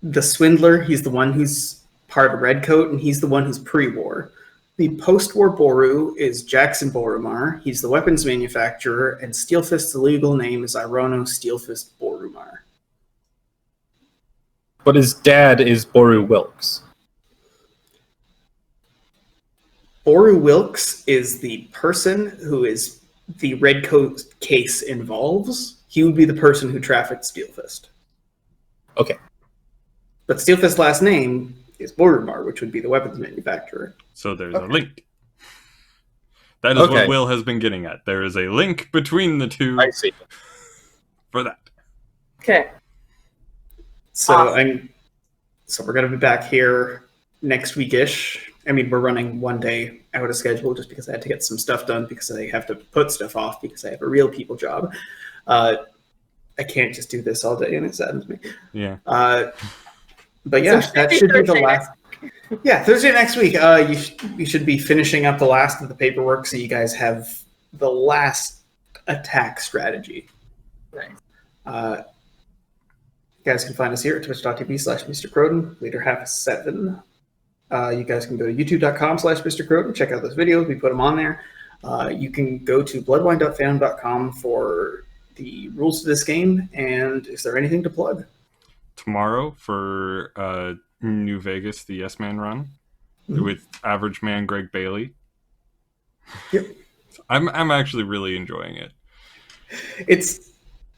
the swindler. He's the one who's part of Redcoat, and he's the one who's pre-war. The post-war Boru is Jackson Borumar. He's the weapons manufacturer, and Steelfist's legal name is Irono Steelfist Borumar. But his dad is Boru Wilkes. Boru Wilkes is the person who is the Redcoat case involves. He would be the person who trafficked Steelfist. Okay. But Steelfist's last name is Borumar, which would be the weapons manufacturer. So there's a link. That is what Will has been getting at. There is a link between the two. I see. For that. Okay. So Awesome. So we're gonna be back here next weekish. I mean, we're running one day out of schedule just because I had to get some stuff done because I have to put stuff off because I have a real people job. I can't just do this all day, and it saddens me. Yeah. But yeah, that should be the last. Yeah, Thursday next week. You should be finishing up the last of the paperwork, so you guys have the last attack strategy. Nice. You guys can find us here at twitch.tv/Mr. Croden, later half 7. You guys can go to youtube.com/Mr. Croden, check out those videos. We put them on there. You can go to bloodwine.fandom.com for the rules to this game. And is there anything to plug? Tomorrow for New Vegas, the Yes Man run with average man Greg Bailey. Yep. I'm actually really enjoying it.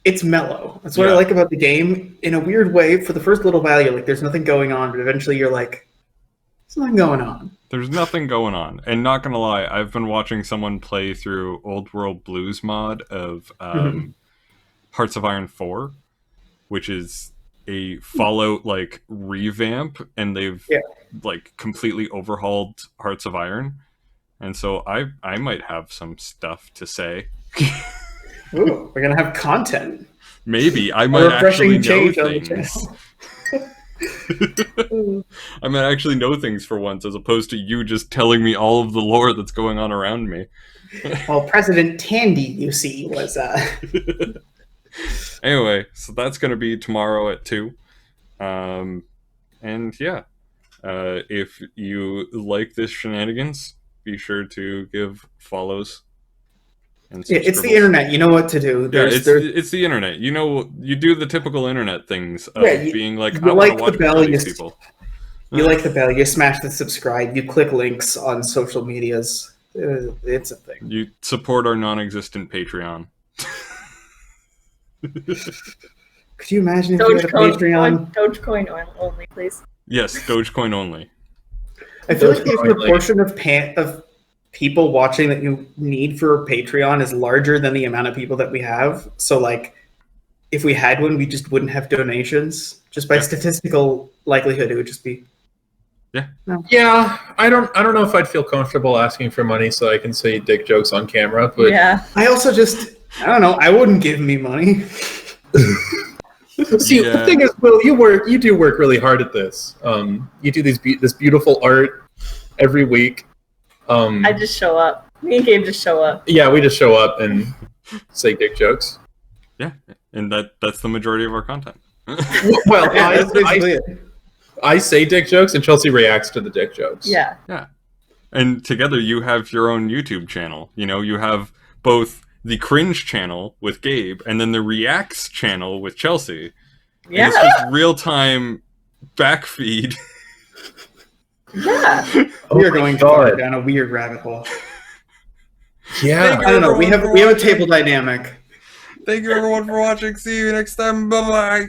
It's mellow. That's what I like about the game. In a weird way, for the first little while, you're like, there's nothing going on, but eventually you're like, there's nothing going on. There's nothing going on. And not gonna lie, I've been watching someone play through Old World Blues mod of Hearts of Iron 4, which is a Fallout like revamp, and they've like completely overhauled Hearts of Iron. And so I might have some stuff to say. Ooh, we're gonna have content. Maybe I might actually know things. I might actually know things for once, as opposed to you just telling me all of the lore that's going on around me. Well, President Tandy, you see, was Anyway, so that's going to be tomorrow at 2. And yeah, if you like this shenanigans, be sure to give follows. And it's the internet. You know what to do. It's the internet. You know, you do the typical internet things of being like, I want to watch these people. You like the bell. You smash the subscribe. You click links on social medias. It's a thing. You support our non-existent Patreon. Could you imagine if you had a Patreon? Dogecoin only, please. Yes, Dogecoin only. I feel like the proportion of people watching that you need for Patreon is larger than the amount of people that we have. So, like, if we had one, we just wouldn't have donations. Just by statistical likelihood, it would just be. Yeah. No. Yeah, I don't know if I'd feel comfortable asking for money so I can say dick jokes on camera. But yeah, I also I don't know. I wouldn't give me money. See, the thing is, Will, you do work really hard at this. You do this beautiful art every week. I just show up. Me and Gabe just show up. Yeah, we just show up and say dick jokes. Yeah, and that's the majority of our content. Well, I say dick jokes, and Chelsea reacts to the dick jokes. Yeah. Yeah. And together you have your own YouTube channel. You know, you have both the cringe channel with Gabe and then the reacts channel with Chelsea. Yeah. And it's just real-time backfeed. Yeah. We are going far down a weird rabbit hole. Yeah. I don't know. We have a table dynamic. Thank you everyone for watching. See you next time. Bye-bye.